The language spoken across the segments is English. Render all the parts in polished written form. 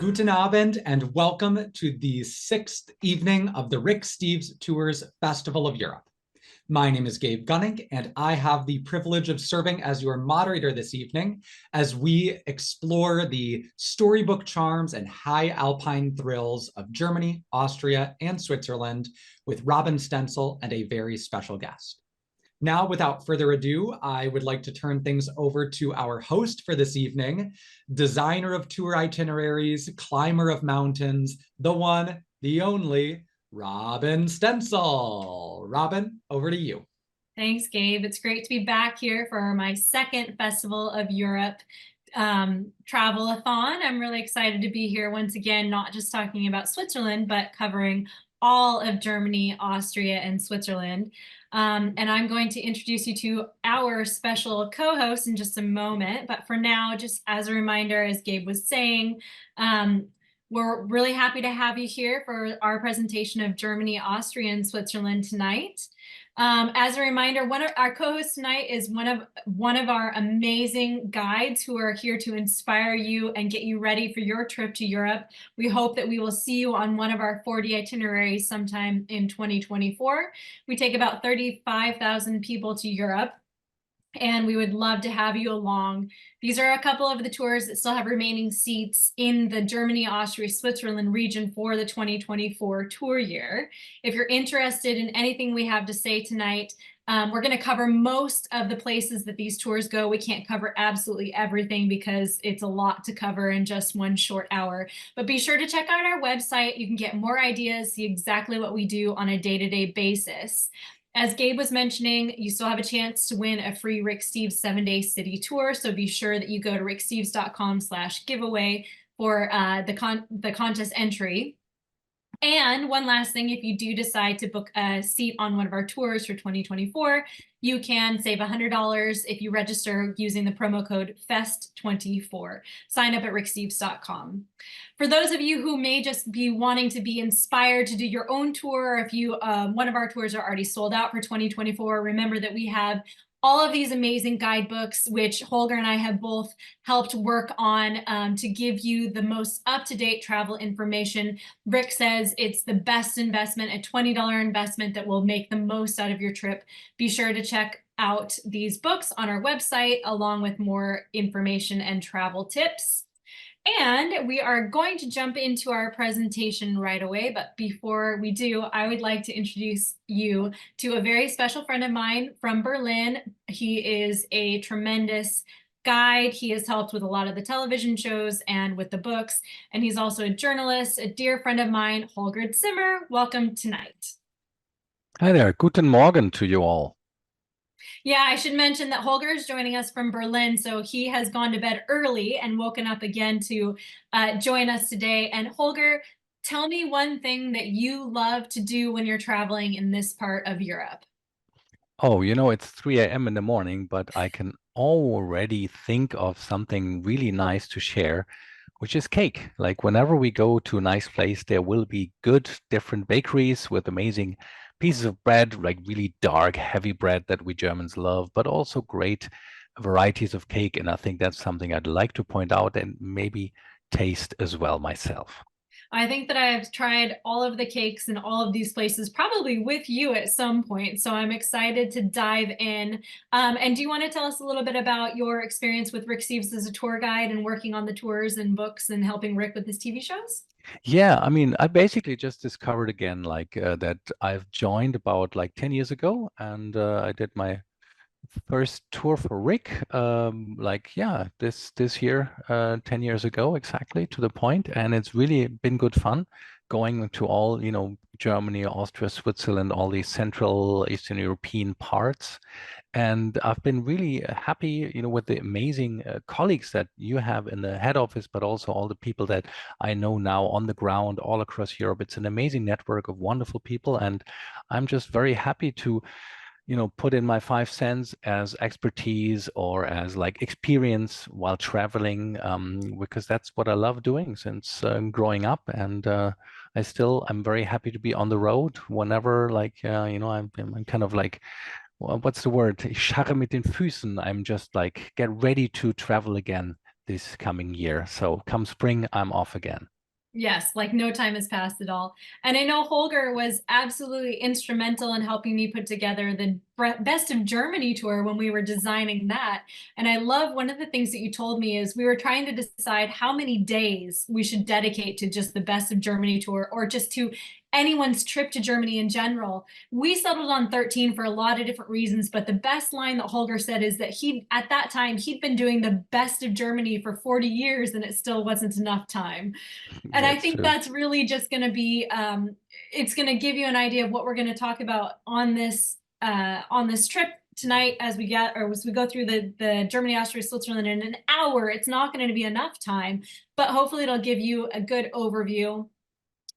Guten Abend and welcome to the 6th evening of the Rick Steves Tours Festival of Europe. My name is Gabe Gunning, and I have the privilege of serving as your moderator this evening as we explore the storybook charms and high alpine thrills of Germany, Austria, and Switzerland with Robyn Stencil and a very special guest. Now, without further ado, I would like to turn things over to our host for this evening, designer of tour itineraries, climber of mountains, the one, the only, Robyn Stencil. Robyn, over to you. Thanks, Gabe. It's great to be back here for my second Festival of Europe travel-a-thon. I'm really excited to be here once again, not just talking about Switzerland, but covering all of Germany, Austria, and Switzerland. And I'm going to introduce you to our special co-host in just a moment. But for now, just as a reminder, as Gabe was saying, we're really happy to have you here for our presentation of Germany, Austria, and Switzerland tonight. As a reminder, one of our co-hosts tonight is one of our amazing guides who are here to inspire you and get you ready for your trip to Europe. We hope that we will see you on one of our 40 itineraries sometime in 2024. We take about 35,000 people to Europe, and we would love to have you along. These are a couple of the tours that still have remaining seats in the Germany, Austria, Switzerland region for the 2024 tour year. If you're interested in anything we have to say tonight, we're going to cover most of the places that these tours go. We can't cover absolutely everything because it's a lot to cover in just one short hour. But be sure to check out our website. You can get more ideas, see exactly what we do on a day-to-day basis. As Gabe was mentioning, you still have a chance to win a free Rick Steves 7-day city tour. So be sure that you go to ricksteves.com/giveaway for the contest entry. And one last thing, if you do decide to book a seat on one of our tours for 2024, you can save $100 if you register using the promo code FEST24. Sign up at ricksteves.com. For those of you who may just be wanting to be inspired to do your own tour, or if you one of our tours are already sold out for 2024, remember that we have all of these amazing guidebooks, which Holger and I have both helped work on to give you the most up-to-date travel information. Rick says it's the best investment, a $20 investment that will make the most out of your trip. Be sure to check out these books on our website, along with more information and travel tips. And we are going to jump into our presentation right away. But before we do, I would like to introduce you to a very special friend of mine from Berlin. He is a tremendous guide. He has helped with a lot of the television shows and with the books. And he's also a journalist, a dear friend of mine, Holger Zimmer. Welcome tonight. Hi there. Guten Morgen to you all. Yeah, I should mention that Holger is joining us from Berlin, so he has gone to bed early and woken up again to join us today. And Holger, tell me one thing that you love to do when you're traveling in this part of Europe. Oh, you know, it's 3 a.m. in the morning, but I can already think of something really nice to share, which is cake. Like whenever we go to a nice place, there will be good different bakeries with amazing pieces of bread, like really dark, heavy bread that we Germans love, but also great varieties of cake. And I think that's something I'd like to point out and maybe taste as well myself. I think that I have tried all of the cakes in all of these places, probably with you at some point. So I'm excited to dive in. And do you want to tell us a little bit about your experience with Rick Steves as a tour guide and working on the tours and books and helping Rick with his TV shows? Yeah, I mean, I basically just discovered again, like that I've joined about like 10 years ago, and I did my first tour for Rick, this year, 10 years ago, exactly to the point, and it's really been good fun going to all, you know, Germany, Austria, Switzerland, all these Central Eastern European parts. And I've been really happy, you know, with the amazing colleagues that you have in the head office, but also all the people that I know now on the ground all across Europe. It's an amazing network of wonderful people, and I'm just very happy to, you know, put in my 5 cents as expertise or as like experience while traveling, because that's what I love doing since growing up. And I'm very happy to be on the road whenever, like, you know, I'm kind of like, well, what's the word? Ich scharre mit den Füßen. I'm just like, get ready to travel again this coming year. So come spring, I'm off again. Yes, like no time has passed at all. And I know Holger was absolutely instrumental in helping me put together the Best of Germany tour when we were designing that. And I love one of the things that you told me is we were trying to decide how many days we should dedicate to just the Best of Germany tour or just to anyone's trip to Germany in general. We settled on 13 for a lot of different reasons, but the best line that Holger said is that at that time, he'd been doing the Best of Germany for 40 years and it still wasn't enough time. And I That's think true. that's really just going to be, it's going to give you an idea of what we're going to talk about on this trip tonight as we go through the Germany, Austria, Switzerland in an hour. It's not going to be enough time, but hopefully it'll give you a good overview.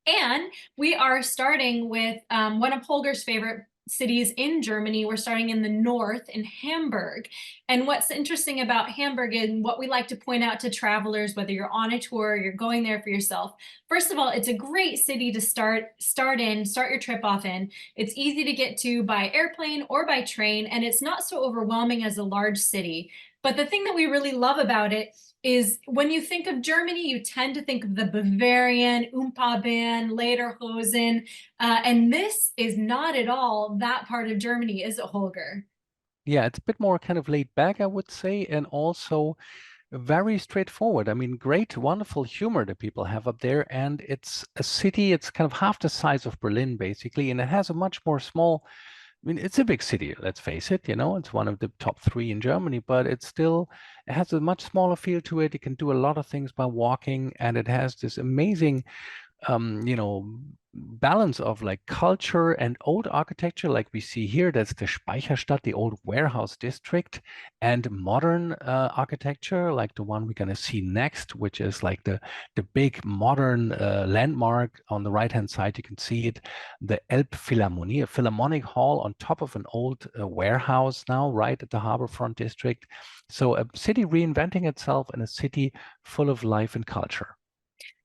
And we are starting with one of Holger's favorite cities in Germany. We're starting in the north in Hamburg. And what's interesting about Hamburg and what we like to point out to travelers, whether you're on a tour or you're going there for yourself, first of all, it's a great city to start your trip off in. It's easy to get to by airplane or by train, and it's not so overwhelming as a large city. But the thing that we really love about it is when you think of Germany, you tend to think of the Bavarian, Umpaben, Lederhosen, and this is not at all that part of Germany, is it, Holger? Yeah, it's a bit more kind of laid back, I would say, and also very straightforward. I mean, great, wonderful humor that people have up there. And it's a city, it's kind of half the size of Berlin, basically, and it has a much more small, I mean, it's a big city, let's face it, it's one of the top three in Germany, but it has a much smaller feel to it. You can do a lot of things by walking, and it has this amazing balance of like culture and old architecture, like we see here. That's the Speicherstadt, the old warehouse district, and modern architecture, like the one we're going to see next, which is like the big modern landmark on the right hand side. You can see it, the Elbphilharmonie, a philharmonic hall on top of an old warehouse now, right at the harborfront district. So a city reinventing itself and a city full of life and culture.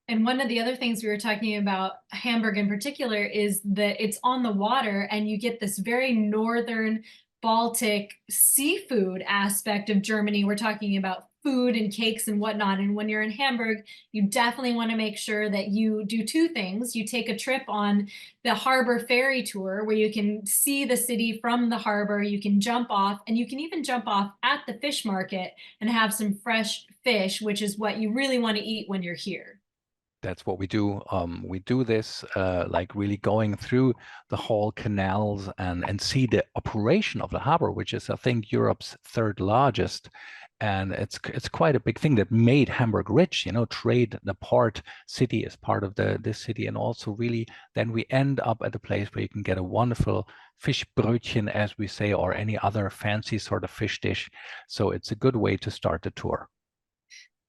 And one of the other things we were talking about, Hamburg in particular, is that it's on the water and you get this very northern Baltic seafood aspect of Germany. We're talking about food and cakes and whatnot. And when you're in Hamburg, you definitely want to make sure that you do two things. You take a trip on the harbor ferry tour where you can see the city from the harbor. You can jump off, and you can even jump off at the fish market and have some fresh fish, which is what you really want to eat when you're here. That's what we do. We do this like really going through the whole canals and see the operation of the harbor, which is, I think, Europe's third largest. And it's quite a big thing that made Hamburg rich. Trade, the port city is part of this city, and also really then we end up at a place where you can get a wonderful fish brötchen, as we say, or any other fancy sort of fish dish. So it's a good way to start the tour.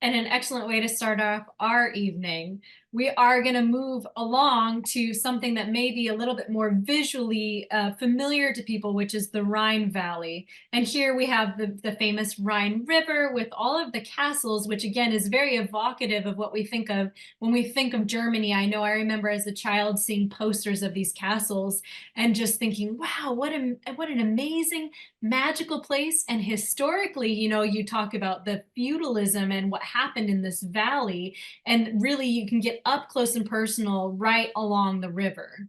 And an excellent way to start off our evening. We are going to move along to something that may be a little bit more visually familiar to people, which is the Rhine Valley. And here we have the famous Rhine River with all of the castles, which again is very evocative of what we think of when we think of Germany. I know I remember as a child seeing posters of these castles and just thinking, wow, what an amazing, magical place. And historically, you talk about the feudalism and what happened in this valley, and really you can get up close and personal right along the river.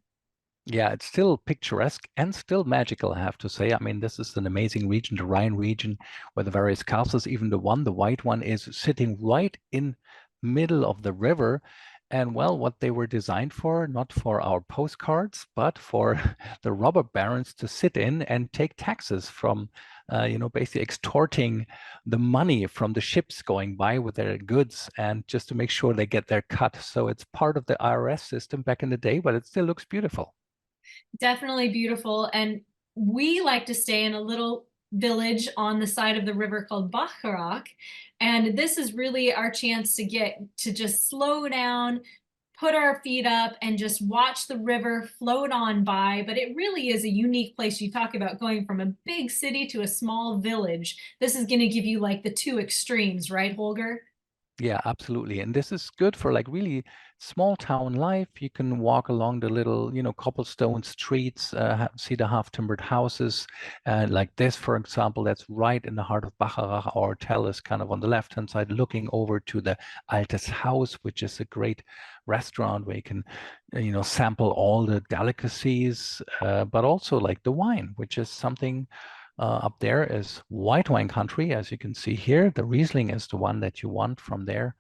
Yeah, it's still picturesque and still magical, I have to say. I mean, this is an amazing region, the Rhine region, where the various castles, even the white one, is sitting right in middle of the river. And well, what they were designed for, not for our postcards, but for the robber barons to sit in and take taxes from, basically extorting the money from the ships going by with their goods, and just to make sure they get their cut. So it's part of the IRS system back in the day, but it still looks beautiful. Definitely beautiful. And we like to stay in a little village on the side of the river called Bacharach. And this is really our chance to just slow down, put our feet up, and just watch the river float on by. But it really is a unique place. You talk about going from a big city to a small village. This is going to give you like the two extremes, right, Holger? Yeah, absolutely. And this is good for like really small town life. You can walk along the little, cobblestone streets, see the half-timbered houses. Like this, for example, that's right in the heart of Bacharach. Our hotel is kind of on the left-hand side, looking over to the Altes Haus, which is a great restaurant where you can, sample all the delicacies, but also like the wine, which is something up there is white wine country, as you can see here. The Riesling is the one that you want from there.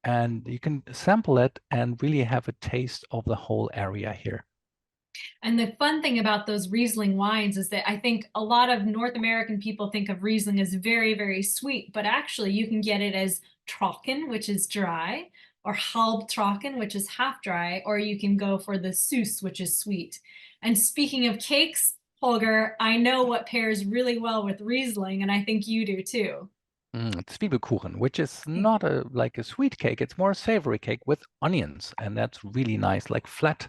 And you can sample it and really have a taste of the whole area here. And the fun thing about those Riesling wines is that I think a lot of North American people think of Riesling as very, very sweet, but actually you can get it as trocken, which is dry, or halbtrocken, which is half dry, or you can go for the Süß, which is sweet. And speaking of cakes, Holger, I know what pairs really well with Riesling, and I think you do too. Zwiebelkuchen, which is not like a sweet cake, it's more a savory cake with onions, and that's really nice, like flat,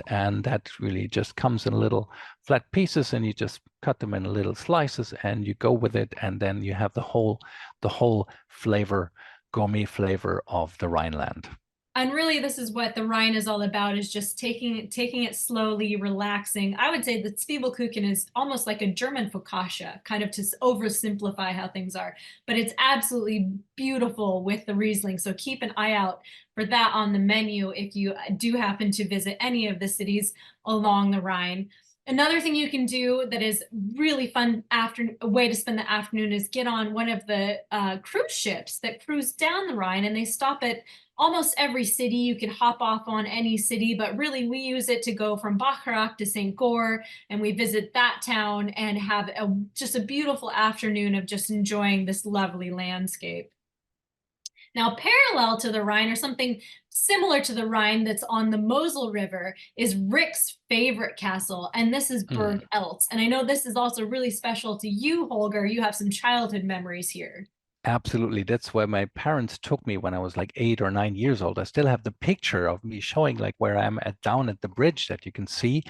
and that really just comes in little flat pieces, and you just cut them in little slices, and you go with it, and then you have the whole flavor, gourmet flavor of the Rhineland. And really, this is what the Rhine is all about, is just taking it slowly, relaxing. I would say the Zwiebelkuchen is almost like a German focaccia, kind of to oversimplify how things are. But it's absolutely beautiful with the Riesling. So keep an eye out for that on the menu if you do happen to visit any of the cities along the Rhine. Another thing you can do that is really fun a way to spend the afternoon is get on one of the cruise ships that cruise down the Rhine, and they stop at almost every city. You can hop off on any city, but really we use it to go from Bacharach to St. Goar, and we visit that town and have just a beautiful afternoon of just enjoying this lovely landscape. Now, parallel to the Rhine, or something similar to the Rhine that's on the Mosel River, is Rick's favorite castle, and this is Burg Eltz. And I know this is also really special to you, Holger. You have some childhood memories here. Absolutely. That's where my parents took me when I was like 8 or 9 years old. I still have the picture of me showing like where I'm at down at the bridge that you can see.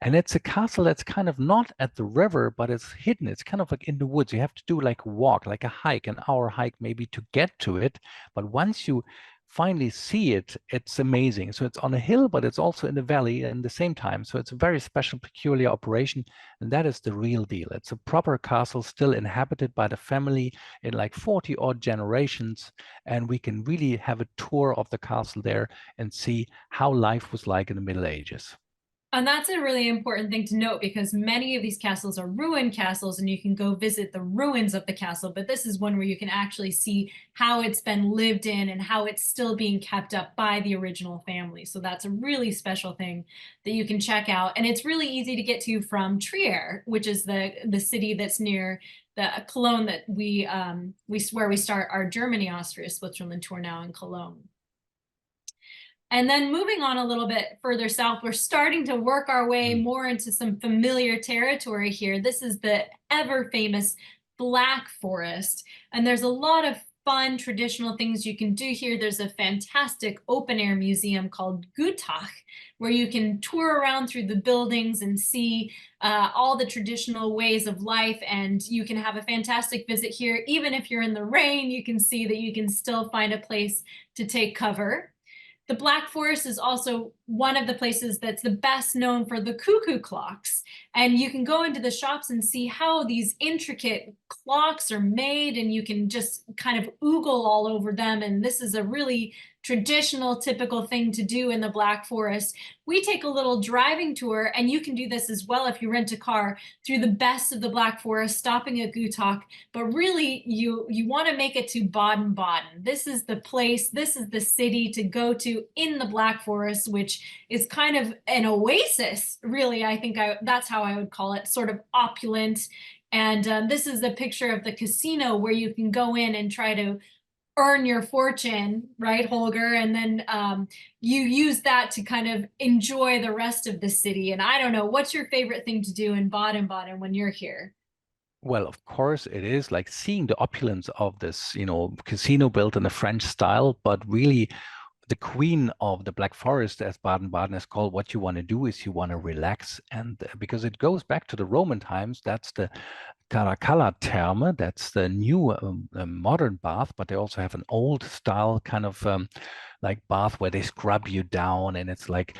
And it's a castle that's kind of not at the river, but it's hidden. It's kind of like in the woods. You have to do like a walk, like a hike, an hour hike maybe to get to it. But once you finally see it, it's amazing. So it's on a hill, but it's also in the valley at the same time. So it's a very special, peculiar operation. And that is the real deal. It's a proper castle still inhabited by the family in like 40 odd generations. And we can really have a tour of the castle there and see how life was like in the Middle Ages. And that's a really important thing to note, because many of these castles are ruined castles and you can go visit the ruins of the castle. But this is one where you can actually see how it's been lived in and how it's still being kept up by the original family. So that's a really special thing that you can check out. And it's really easy to get to from Trier, which is the city that's near the Cologne that where we start our Germany, Austria, Switzerland tour now in Cologne. And then moving on a little bit further south, we're starting to work our way more into some familiar territory here. This is the ever famous Black Forest. And there's a lot of fun traditional things you can do here. There's a fantastic open air museum called Gutach, where you can tour around through the buildings and see all the traditional ways of life. And you can have a fantastic visit here. Even if you're in the rain, you can see that you can still find a place to take cover. The Black Forest is also one of the places that's the best known for the cuckoo clocks. And you can go into the shops and see how these intricate clocks are made, and you can just kind of oogle all over them. And this is a really traditional, typical thing to do in the Black Forest. We take a little driving tour, and you can do this as well if you rent a car, through the best of the Black Forest, stopping at Gutach. But really, you want to make it to Baden-Baden. This is the place, this is the city to go to in the Black Forest, which is kind of an oasis, really. I think that's how I would call it, sort of opulent. And this is a picture of the casino where you can go in and try to earn your fortune, right, Holger? And then you use that to kind of enjoy the rest of the city. And I don't know, what's your favorite thing to do in Baden-Baden when you're here? Well, of course, it is like seeing the opulence of this, casino built in the French style, but really the queen of the Black Forest, as Baden-Baden is called. What you want to do is you want to relax, and because it goes back to the Roman times, that's the Caracalla Therme, that's the new modern bath, but they also have an old style kind of like bath where they scrub you down, and it's like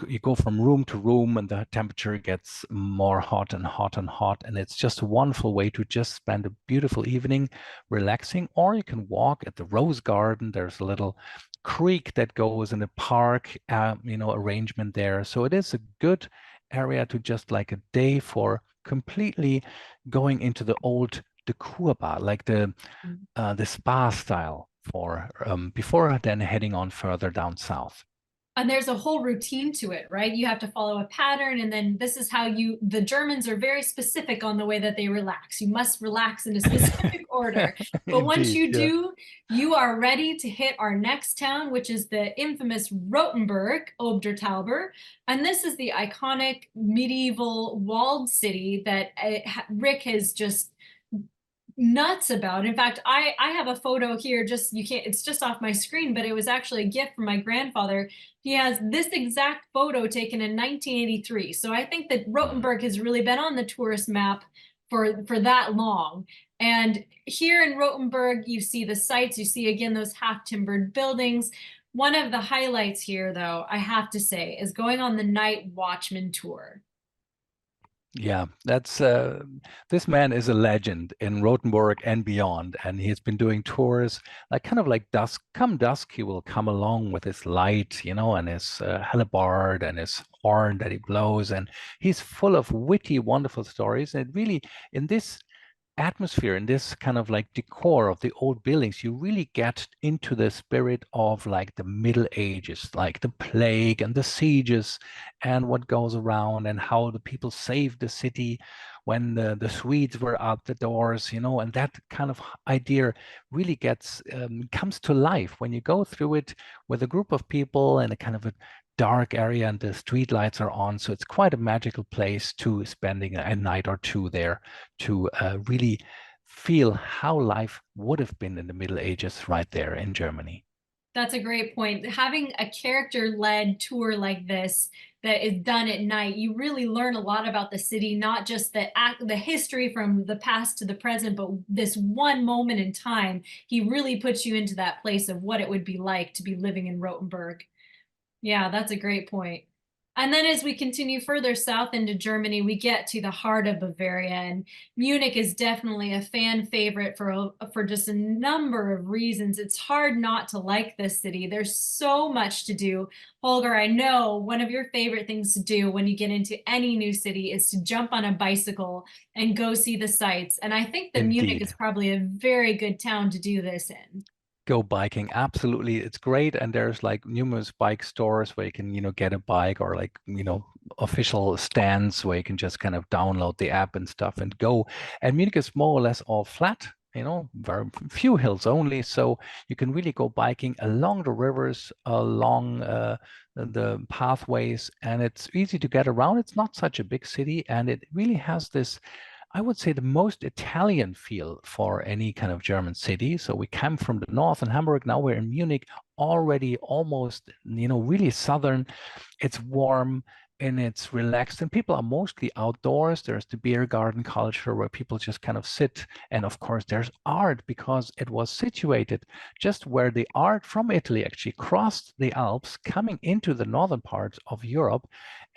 you go from room to room and the temperature gets more hot and hot and hot, and it's just a wonderful way to just spend a beautiful evening relaxing. Or you can walk at the Rose Garden. There's a little creek that goes in the park, arrangement there. So it is a good area to just like a day for completely going into the old Kurbar, like the spa style for before then heading on further down south. And there's a whole routine to it, right? You have to follow a pattern, and then this is how the Germans are very specific on the way that they relax. You must relax in a specific order. But once you do, you are ready to hit our next town, which is the infamous Rothenburg, ob der Tauber. And this is the iconic medieval walled city that Rick has just nuts about. In fact, I have a photo here, it's just off my screen, but it was actually a gift from my grandfather. He has this exact photo taken in 1983. So I think that Rothenburg has really been on the tourist map for that long. And here in Rothenburg, you see the sights, you see again those half-timbered buildings. One of the highlights here, though, I have to say, is going on the night watchman tour. Yeah, that's this man is a legend in Rothenburg and beyond, and he's been doing tours like kind of like dusk. Come dusk, he will come along with his light, and his halberd and his horn that he blows, and he's full of witty, wonderful stories. And it really, in this atmosphere, in this kind of like decor of the old buildings, you really get into the spirit of like the Middle Ages, like the plague and the sieges and what goes around, and how the people saved the city when the Swedes were out the doors, and that kind of idea really comes to life when you go through it with a group of people in a kind of a dark area and the street lights are on. So it's quite a magical place to spending a night or two there to really feel how life would have been in the Middle Ages right there in Germany. That's a great point. Having a character-led tour like this that is done at night, you really learn a lot about the city, not just the history from the past to the present, but this one moment in time. He really puts you into that place of what it would be like to be living in Rothenburg. Yeah, that's a great point. And then as we continue further south into Germany, we get to the heart of Bavaria, and Munich is definitely a fan favorite for just a number of reasons. It's hard not to like this city. There's so much to do. Holger, I know one of your favorite things to do when you get into any new city is to jump on a bicycle and go see the sights. And I think that Indeed. Munich is probably a very good town to do this in. Go biking, absolutely, it's great. And there's like numerous bike stores where you can get a bike, or like official stands where you can just kind of download the app and stuff and go. And Munich is more or less all flat, very few hills only, so you can really go biking along the rivers, along the pathways, and it's easy to get around. It's not such a big city, and it really has this, I would say, the most Italian feel for any kind of German city. So we came from the north in Hamburg, now we're in Munich, already almost, really southern. It's warm and it's relaxed, and people are mostly outdoors. There's the beer garden culture where people just kind of sit. And of course, there's art, because it was situated just where the art from Italy actually crossed the Alps, coming into the northern parts of Europe.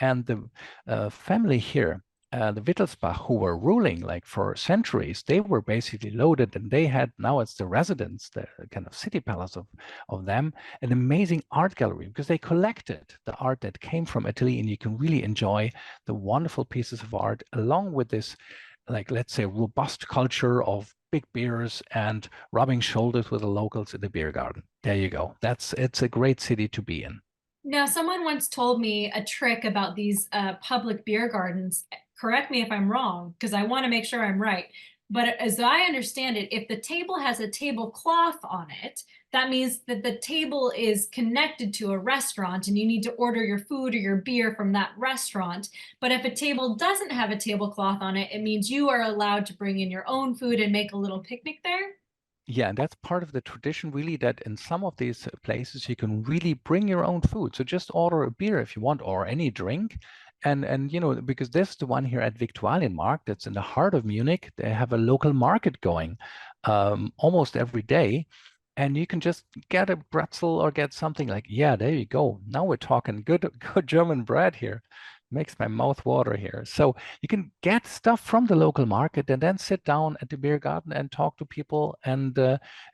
And the family here, the Wittelsbach, who were ruling like for centuries, they were basically loaded, and they had, now it's the residence, the kind of city palace of them, an amazing art gallery, because they collected the art that came from Italy, and you can really enjoy the wonderful pieces of art along with this, like, let's say, robust culture of big beers and rubbing shoulders with the locals in the beer garden. There you go. It's a great city to be in. Now, someone once told me a trick about these public beer gardens. Correct me if I'm wrong, because I want to make sure I'm right. But as I understand it, if the table has a tablecloth on it, that means that the table is connected to a restaurant and you need to order your food or your beer from that restaurant. But if a table doesn't have a tablecloth on it, it means you are allowed to bring in your own food and make a little picnic there. Yeah, and that's part of the tradition, really, that in some of these places you can really bring your own food. So just order a beer if you want, or any drink. And you know, because this is the one here at Viktualienmarkt, that's in the heart of Munich. They have a local market going almost every day. And you can just get a pretzel or get something like, yeah, there you go. Now we're talking good German bread here. Makes my mouth water here. So you can get stuff from the local market and then sit down at the beer garden and talk to people. And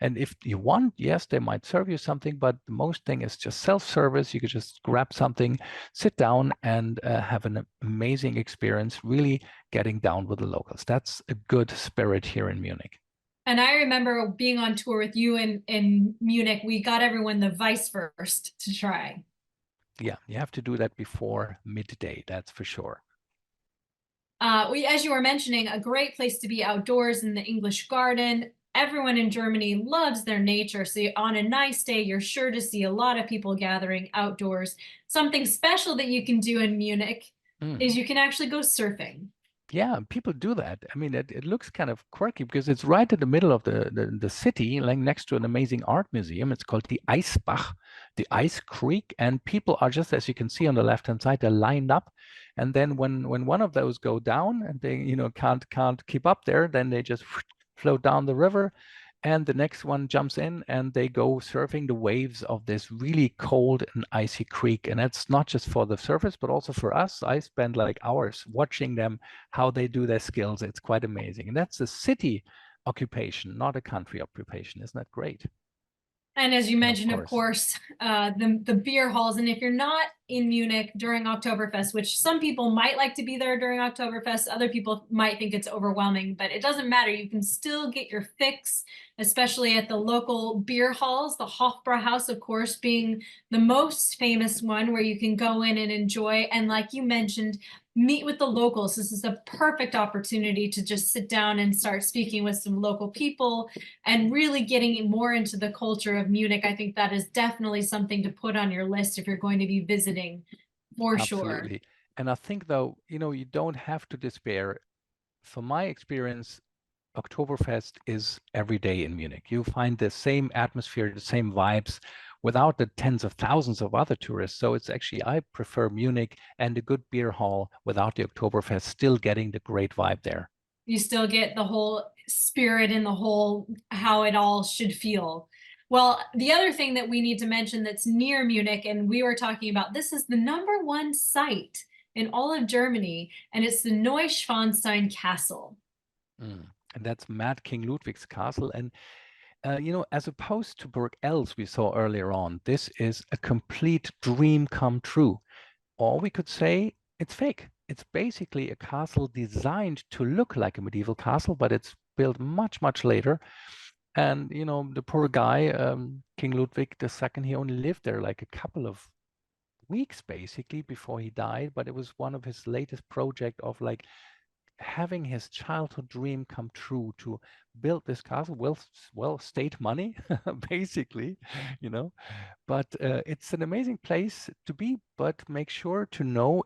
if you want, yes, they might serve you something, but the most thing is just self-service. You could just grab something, sit down, and have an amazing experience, really getting down with the locals. That's a good spirit here in Munich. And I remember being on tour with you in Munich. We got everyone the Weiss first to try. Yeah, you have to do that before midday, that's for sure. As you were mentioning, a great place to be outdoors in the English garden. Everyone in Germany loves their nature. So on a nice day, you're sure to see a lot of people gathering outdoors. Something special that you can do in Munich is you can actually go surfing. Yeah, people do that. I mean, it looks kind of quirky because it's right in the middle of the city, like next to an amazing art museum. It's called the Eisbach, the Ice Creek, and people are just, as you can see on the left-hand side, they're lined up. And then when one of those go down and they, you know, can't keep up there, then they just float down the river, and the next one jumps in and they go surfing the waves of this really cold and icy creek. And that's not just for the surfers, but also for us. I spend like hours watching them, how they do their skills. It's quite amazing. And that's a city occupation, not a country occupation. Isn't that great? And as you And mentioned, of course, the beer halls. And if you're not in Munich during Oktoberfest, which some people might like to be there during Oktoberfest, other people might think it's overwhelming, but it doesn't matter. You can still get your fix, especially at the local beer halls, the Hofbrauhaus, of course, being the most famous one where you can go in and enjoy. And like you mentioned, meet with the locals. This is a perfect opportunity to just sit down and start speaking with some local people and really getting more into the culture of Munich. I think that is definitely something to put on your list if you're going to be visiting, for sure. Absolutely. And I think, though, you know, you don't have to despair. From my experience, Oktoberfest is every day in Munich. You find the same atmosphere, the same vibes without the tens of thousands of other tourists. So it's actually, I prefer Munich and a good beer hall without the Oktoberfest, still getting the great vibe there. You still get the whole spirit and the whole how it all should feel. Well, the other thing that we need to mention that's near Munich, and we were talking about, this is the #1 site in all of Germany, and it's the Neuschwanstein Castle. And that's Mad King Ludwig's castle. And you know, as opposed to Burg Els we saw earlier on, this is a complete dream come true. Or we could say it's fake. It's basically a castle designed to look like a medieval castle, but it's built much, much later. And, you know, the poor guy, King Ludwig II, he only lived there like a couple of weeks basically before he died, but it was one of his latest project of like having his childhood dream come true to build this castle. Well, state money, basically, you know. But it's an amazing place to be, but make sure to know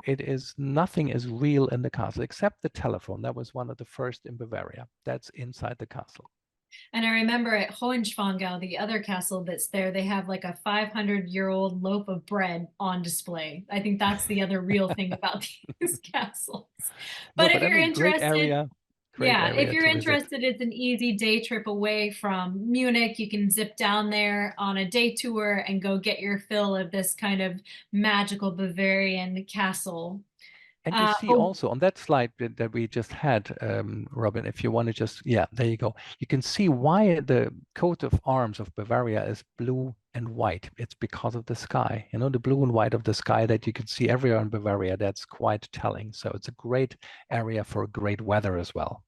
nothing is real in the castle except the telephone. That was one of the first in Bavaria. That's inside the castle. And I remember at Hohenschwangau, the other castle that's there, they have like a 500-year-old loaf of bread on display. I think that's the other real thing about these castles. But No, if but I you're mean, interested, great yeah, if area you're to visit. interested, it's an easy day trip away from Munich. You can zip down there on a day tour and go get your fill of this kind of magical Bavarian castle. And you see Oh, also on that slide that we just had, Robyn, if you want to just, yeah, there you go. You can see why the coat of arms of Bavaria is blue and white. It's because of the sky, you know, the blue and white of the sky that you can see everywhere in Bavaria. That's quite telling. So it's a great area for great weather as well.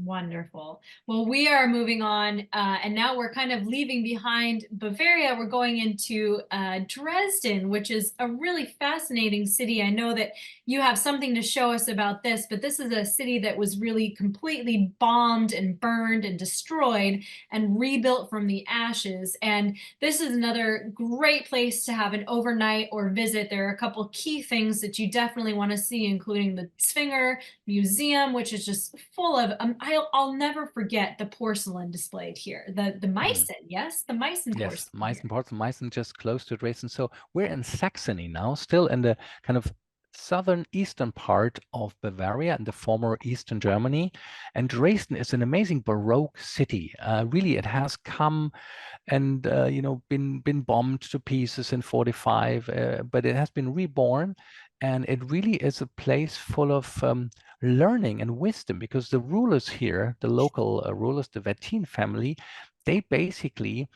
wonderful. Well, we are moving on, and now we're kind of leaving behind Bavaria. We're going into Dresden, which is a really fascinating city. I know that you have something to show us about this, but this is a city that was really completely bombed and burned and destroyed and rebuilt from the ashes. And this is another great place to have an overnight or visit. There are a couple key things that you definitely want to see, including the Zwinger Museum, which is just full of, I'll never forget the porcelain displayed here. The Meissen, yes, the Meissen Yes, porcelain here. Meissen just close to Dresden. So we're in Saxony now, still in the kind of southern eastern part of Bavaria and the former Eastern Germany. And Dresden is an amazing Baroque city. Really, it has come and been bombed to pieces in 45, but it has been reborn, and it really is a place full of learning and wisdom, because the rulers here, the local rulers, the Wettin family, they basically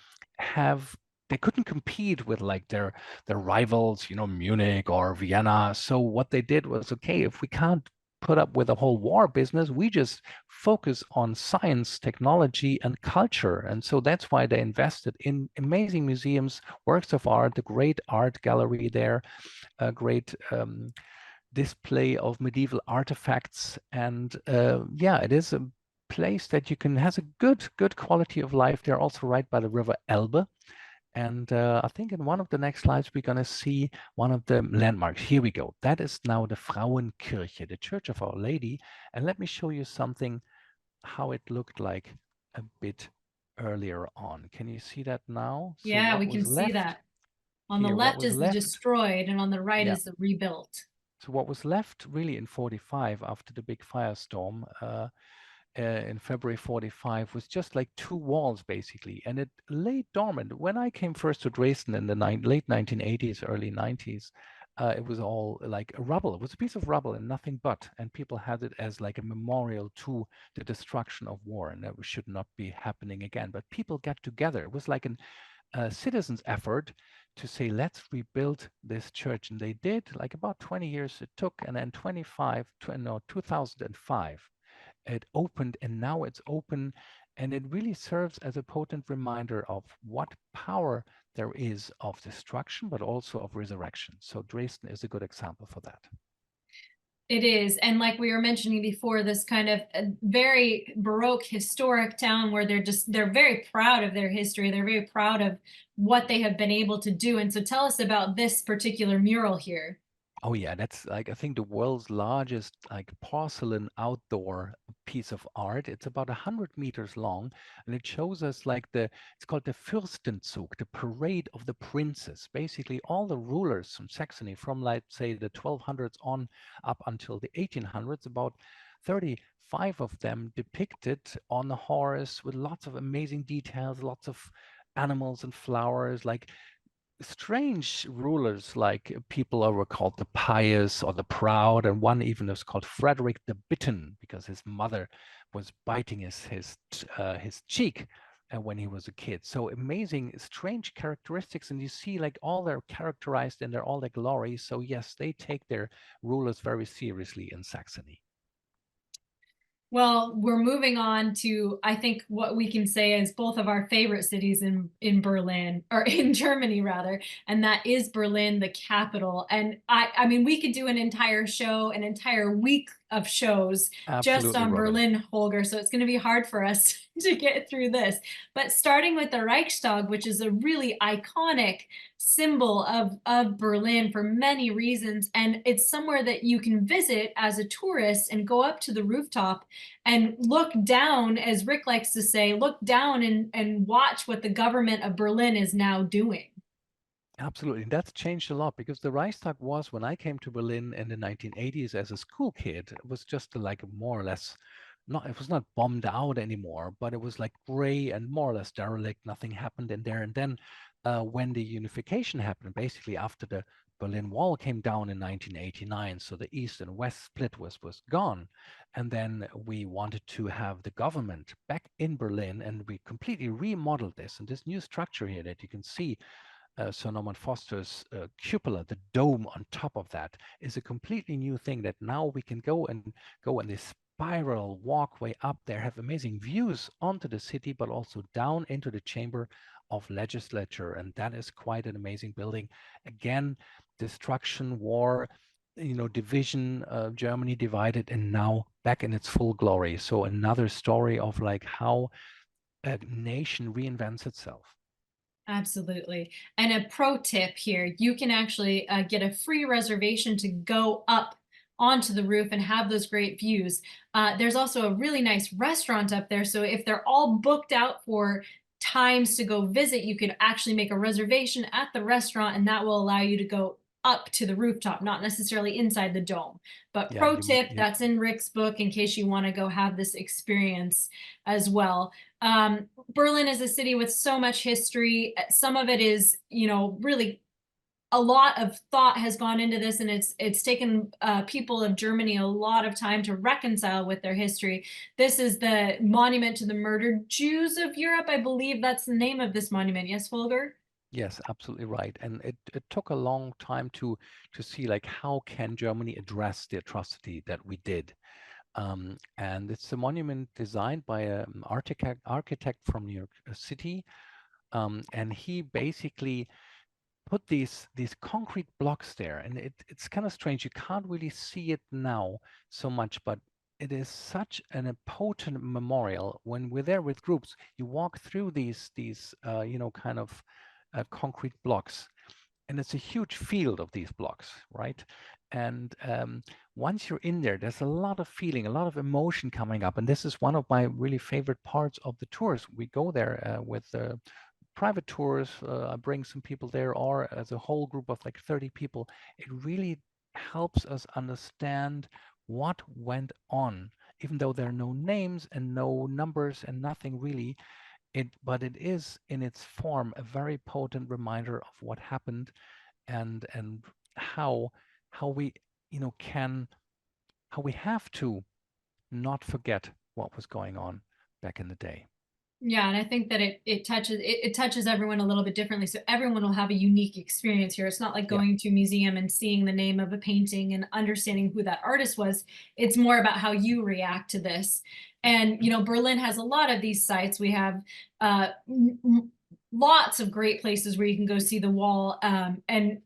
they couldn't compete with like their rivals, Munich or Vienna. So what they did was, okay, if we can't put up with the whole war business, we just focus on science, technology, and culture. And so that's why they invested in amazing museums, works of art, the great art gallery there, a great display of medieval artifacts. And yeah, it is a place that has a good quality of life. They're also right by the river Elbe. And I think in one of the next slides, we're going to see one of the landmarks. Here we go. That is now the Frauenkirche, the Church of Our Lady. And let me show you something, how it looked like a bit earlier on. Can you see that now? So Yeah, what we can was see left that. On the here, what left was is the left? destroyed, and on the right Yeah. is the rebuilt. So what was left really in 45 after the big firestorm in February 45 was just like two walls basically, and it lay dormant. When I came first to Dresden in the late 1980s, early 90s, it was all like rubble. It was a piece of rubble and nothing but, and people had it as like a memorial to the destruction of war, and that should not be happening again. But people got together. It was like a citizens' effort to say, let's rebuild this church. And they did, like about 20 years it took, and then 2005, it opened, and now it's open, and it really serves as a potent reminder of what power there is of destruction, but also of resurrection. So Dresden is a good example for that. It is. And like we were mentioning before, this kind of very Baroque historic town where they're very proud of their history. They're very proud of what they have been able to do. And so tell us about this particular mural here. Oh yeah, that's like, I think, the world's largest like porcelain outdoor piece of art. It's about 100 meters long, and it shows us like it's called the Fürstenzug, the parade of the princes. Basically, all the rulers from Saxony, from like say the 1200s on up until the 1800s, about 35 of them depicted on a horse with lots of amazing details, lots of animals and flowers, like strange rulers, like people were called the pious or the proud, and one even was called Frederick the Bitten because his mother was biting his cheek when he was a kid. So amazing, strange characteristics, and you see like all they're characterized in all their glory. So yes, they take their rulers very seriously in Saxony. Well, we're moving on to, I think, what we can say is both of our favorite cities in Berlin, or in Germany rather, and that is Berlin, the capital. And I mean, we could do an entire show, an entire week of shows just Absolutely, on Robyn. Berlin, Holger. So it's going to be hard for us to get through this. But starting with the Reichstag, which is a really iconic symbol of Berlin for many reasons. And it's somewhere that you can visit as a tourist and go up to the rooftop and look down, as Rick likes to say, look down and watch what the government of Berlin is now doing. Absolutely. That's changed a lot, because the Reichstag was, when I came to Berlin in the 1980s as a school kid, it was just like more or less it was not bombed out anymore, but it was like gray and more or less derelict. Nothing happened in there. And then when the unification happened, basically after the Berlin Wall came down in 1989, so the East and West split was gone. And then we wanted to have the government back in Berlin, and we completely remodeled this. And this new structure here that you can see, Sir Norman Foster's cupola, the dome on top of that, is a completely new thing that now we can go in this spiral walkway up there, have amazing views onto the city, but also down into the chamber of legislature. And that is quite an amazing building. Again, destruction, war, division, Germany divided, and now back in its full glory. So another story of like how a nation reinvents itself. Absolutely. And a pro tip here, you can actually get a free reservation to go up onto the roof and have those great views. There's also a really nice restaurant up there. So if they're all booked out for times to go visit, you could actually make a reservation at the restaurant, and that will allow you to go up to the rooftop, not necessarily inside the dome. But Yeah, pro tip, that's in Rick's book in case you want to go have this experience as well. Berlin is a city with so much history. Some of it is, you know, really a lot of thought has gone into this, and it's taken people of Germany a lot of time to reconcile with their history. This is the monument to the murdered Jews of Europe. I believe that's the name of this monument. Yes, Holger? Yes, absolutely right. And it took a long time to see like how can Germany address the atrocity that we did. And it's a monument designed by an architect from New York City. And he basically put these concrete blocks there, and it's kind of strange. You can't really see it now so much, but it is such an potent memorial. When we're there with groups, you walk through these you know, kind of concrete blocks, and it's a huge field of these blocks, right? And once you're in there, there's a lot of feeling, a lot of emotion coming up, and this is one of my really favorite parts of the tours. We go there with private tours. I bring some people there, or as a whole group of like 30 people. It really helps us understand what went on, even though there are no names and no numbers and nothing really. But it is in its form a very potent reminder of what happened, and how we, you know, how we have to not forget what was going on back in the day. Yeah, and I think that it touches everyone a little bit differently. So everyone will have a unique experience here. It's not like Yeah. going to a museum and seeing the name of a painting and understanding who that artist was. It's more about how you react to this. And you know, Berlin has a lot of these sites. We have lots of great places where you can go see the wall, and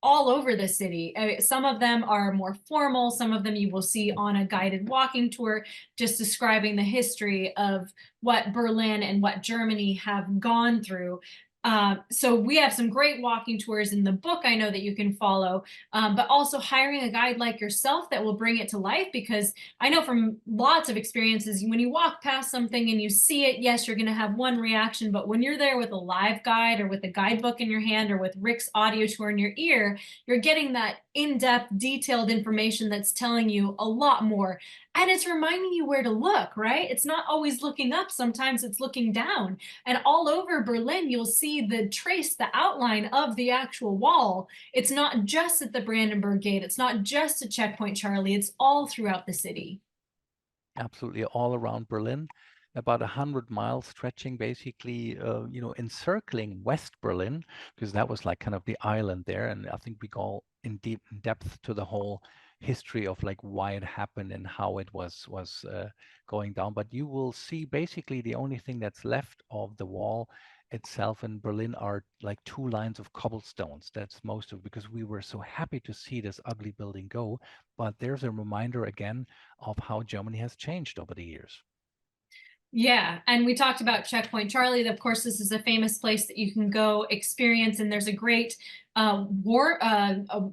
all over the city. Some of them are more formal. Some of them you will see on a guided walking tour, just describing the history of what Berlin and what Germany have gone through. So we have some great walking tours in the book, I know, that you can follow, but also hiring a guide like yourself that will bring it to life, because I know from lots of experiences, when you walk past something and you see it, yes, you're going to have one reaction, but when you're there with a live guide or with a guidebook in your hand or with Rick's audio tour in your ear, you're getting that in-depth, detailed information that's telling you a lot more. And it's reminding you where to look, right? It's not always looking up. Sometimes it's looking down. And all over Berlin, you'll see the outline of the actual wall. It's not just at the Brandenburg Gate. It's not just at Checkpoint Charlie. It's all throughout the city. Absolutely, all around Berlin, about 100 miles stretching basically, you know, encircling West Berlin, because that was like kind of the island there. And I think we go in depth to the whole history of like why it happened and how it was going down. But you will see basically the only thing that's left of the wall itself in Berlin are like 2 lines of cobblestones. That's most of it, because we were so happy to see this ugly building go. But there's a reminder again of how Germany has changed over the years. Yeah, and we talked about Checkpoint Charlie. Of course, this is a famous place that you can go experience, and there's a great a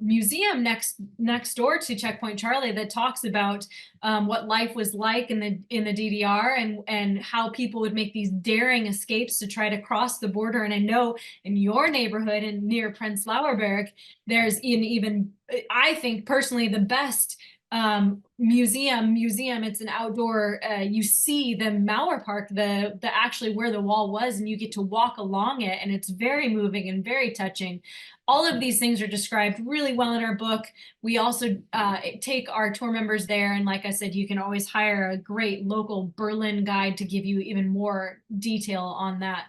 museum next door to Checkpoint Charlie that talks about what life was like in the DDR, and how people would make these daring escapes to try to cross the border. And I know in your neighborhood and near Prenzlauer Berg, there's even I think personally the best museum. It's an outdoor, you see the Mauer Park, the actually where the wall was, and you get to walk along it, and it's very moving and very touching. All of these things are described really well in our book. We also take our tour members there, and like I said, you can always hire a great local Berlin guide to give you even more detail on that.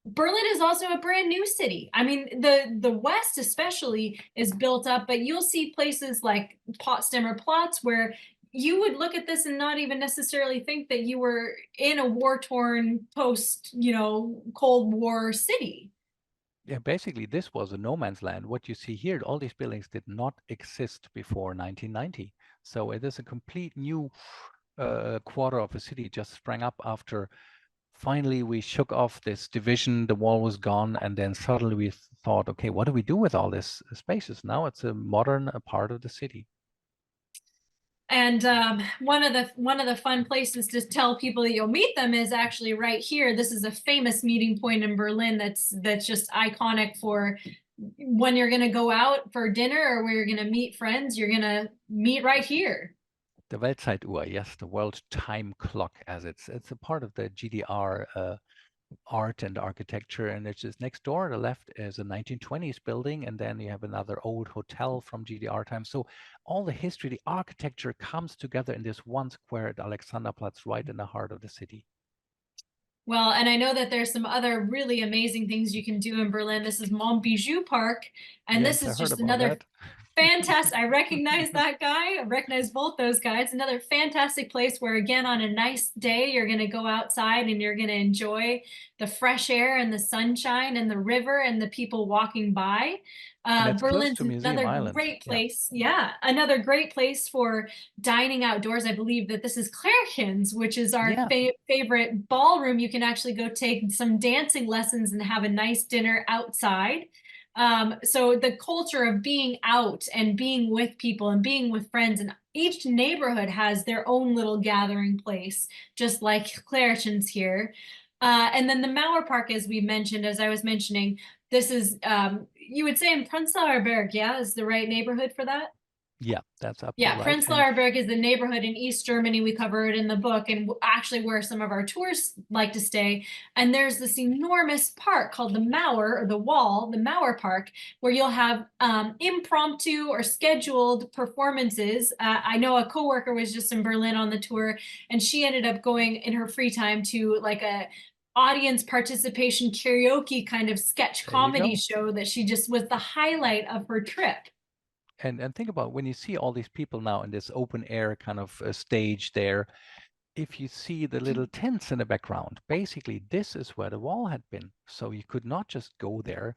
Berlin is also a brand new city. I mean, the West especially is built up, but you'll see places like Potsdamer Platz where you would look at this and not even necessarily think that you were in a war-torn post, you know, Cold War city. Yeah, basically this was a no man's land. What you see here, all these buildings did not exist before 1990. So it is a complete new quarter of a city just sprang up after finally we shook off this division, the wall was gone, and then suddenly we thought, okay, what do we do with all this spaces? Now it's a modern part of the city. And one of the fun places to tell people that you'll meet them is actually right here. This is a famous meeting point in Berlin that's just iconic for when you're going to go out for dinner or where you're going to meet friends. You're going to meet right here. The Weltzeituhr, yes, the world time clock, as it's a part of the GDR art and architecture, and it's just next door. The left is a 1920s building, and then you have another old hotel from GDR time. So all the history, the architecture comes together in this one square at Alexanderplatz, right in the heart of the city. Well, and I know that there's some other really amazing things you can do in Berlin. This is Montbijou Park, and Yes, this I is heard just about another that. fantastic. I recognize that guy. I recognize both those guys. Another fantastic place where, again, on a nice day, you're going to go outside and you're going to enjoy the fresh air and the sunshine and the river and the people walking by. And it's close Berlin's to Museum another Island. great place. Yeah, another great place for dining outdoors. I believe that this is Klärchen's, which is our favorite ballroom. You can actually go take some dancing lessons and have a nice dinner outside. So the culture of being out and being with people and being with friends, and each neighborhood has their own little gathering place, just like Klärchen's here. And then the Mauer Park, as we mentioned, as I was mentioning, this is, you would say in Prenzlauer Berg, yeah, is the right neighborhood for that? Yeah, that's absolutely Yeah, right. Prenzlauer Berg is the neighborhood in East Germany. We cover it in the book, and actually where some of our tourists like to stay. And there's this enormous park called the Mauer, or the Wall, the Mauer Park, where you'll have impromptu or scheduled performances. I know a coworker was just in Berlin on the tour, and she ended up going in her free time to like a audience participation karaoke kind of sketch comedy show that she just was the highlight of her trip. And think about when you see all these people now in this open air kind of stage there, if you see the little tents in the background, basically this is where the wall had been. So you could not just go there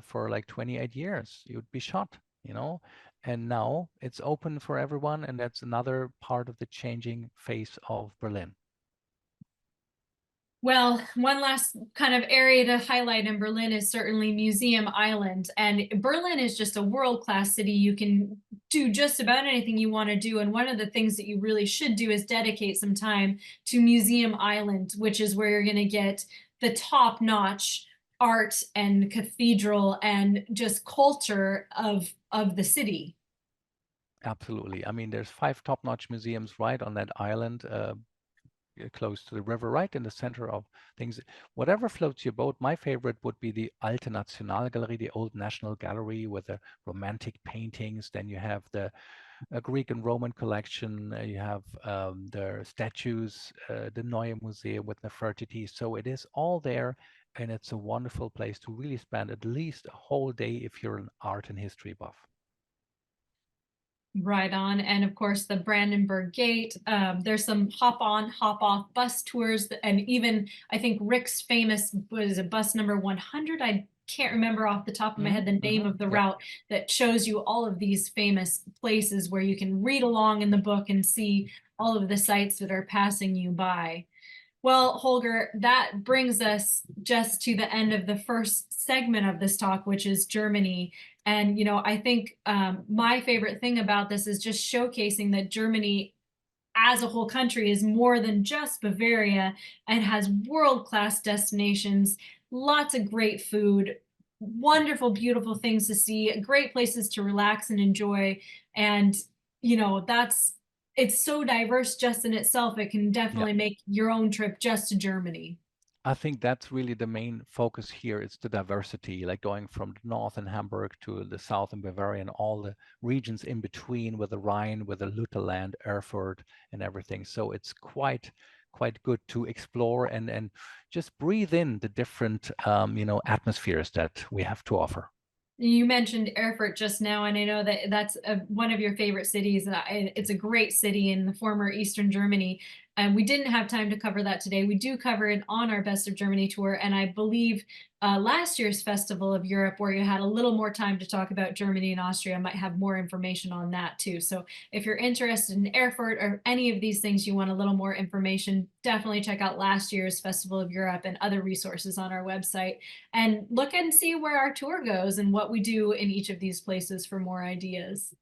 for like 28 years. You'd be shot, you know. And now it's open for everyone, and that's another part of the changing face of Berlin. Well, one last kind of area to highlight in Berlin is certainly Museum Island. And Berlin is just a world-class city. You can do just about anything you want to do. And one of the things that you really should do is dedicate some time to Museum Island, which is where you're going to get the top-notch art and cathedral and just culture of the city. Absolutely. I mean, there's 5 top-notch museums right on that island. Close to the river, right in the center of things. Whatever floats your boat. My favorite would be the Alte Nationalgalerie, the Old National Gallery with the romantic paintings. Then you have the Greek and Roman collection. You have the statues, the Neue Museum with Nefertiti. So it is all there, and it's a wonderful place to really spend at least a whole day if you're an art and history buff. Right on. And of course, the Brandenburg Gate. There's some hop on, hop off bus tours. And even, I think Rick's famous, was a bus number 100? I can't remember off the top of my head the name of the route that shows you all of these famous places where you can read along in the book and see all of the sites that are passing you by. Well, Holger, that brings us just to the end of the first segment of this talk, which is Germany. And, you know, I think my favorite thing about this is just showcasing that Germany as a whole country is more than just Bavaria and has world-class destinations, lots of great food, wonderful, beautiful things to see, great places to relax and enjoy. And, you know, it's so diverse just in itself. It can definitely make your own trip just to Germany. I think that's really the main focus here. It's the diversity, like going from the north in Hamburg to the south in Bavaria and all the regions in between with the Rhine, with the Lutherland, Erfurt and everything. So it's quite good to explore and just breathe in the different, atmospheres that we have to offer. You mentioned Erfurt just now, and I know that that's one of your favorite cities. It's a great city in the former Eastern Germany. And we didn't have time to cover that today. We do cover it on our Best of Germany tour. And I believe last year's Festival of Europe, where you had a little more time to talk about Germany and Austria, might have more information on that too. So if you're interested in Erfurt or any of these things, you want a little more information, definitely check out last year's Festival of Europe and other resources on our website. And look and see where our tour goes and what we do in each of these places for more ideas.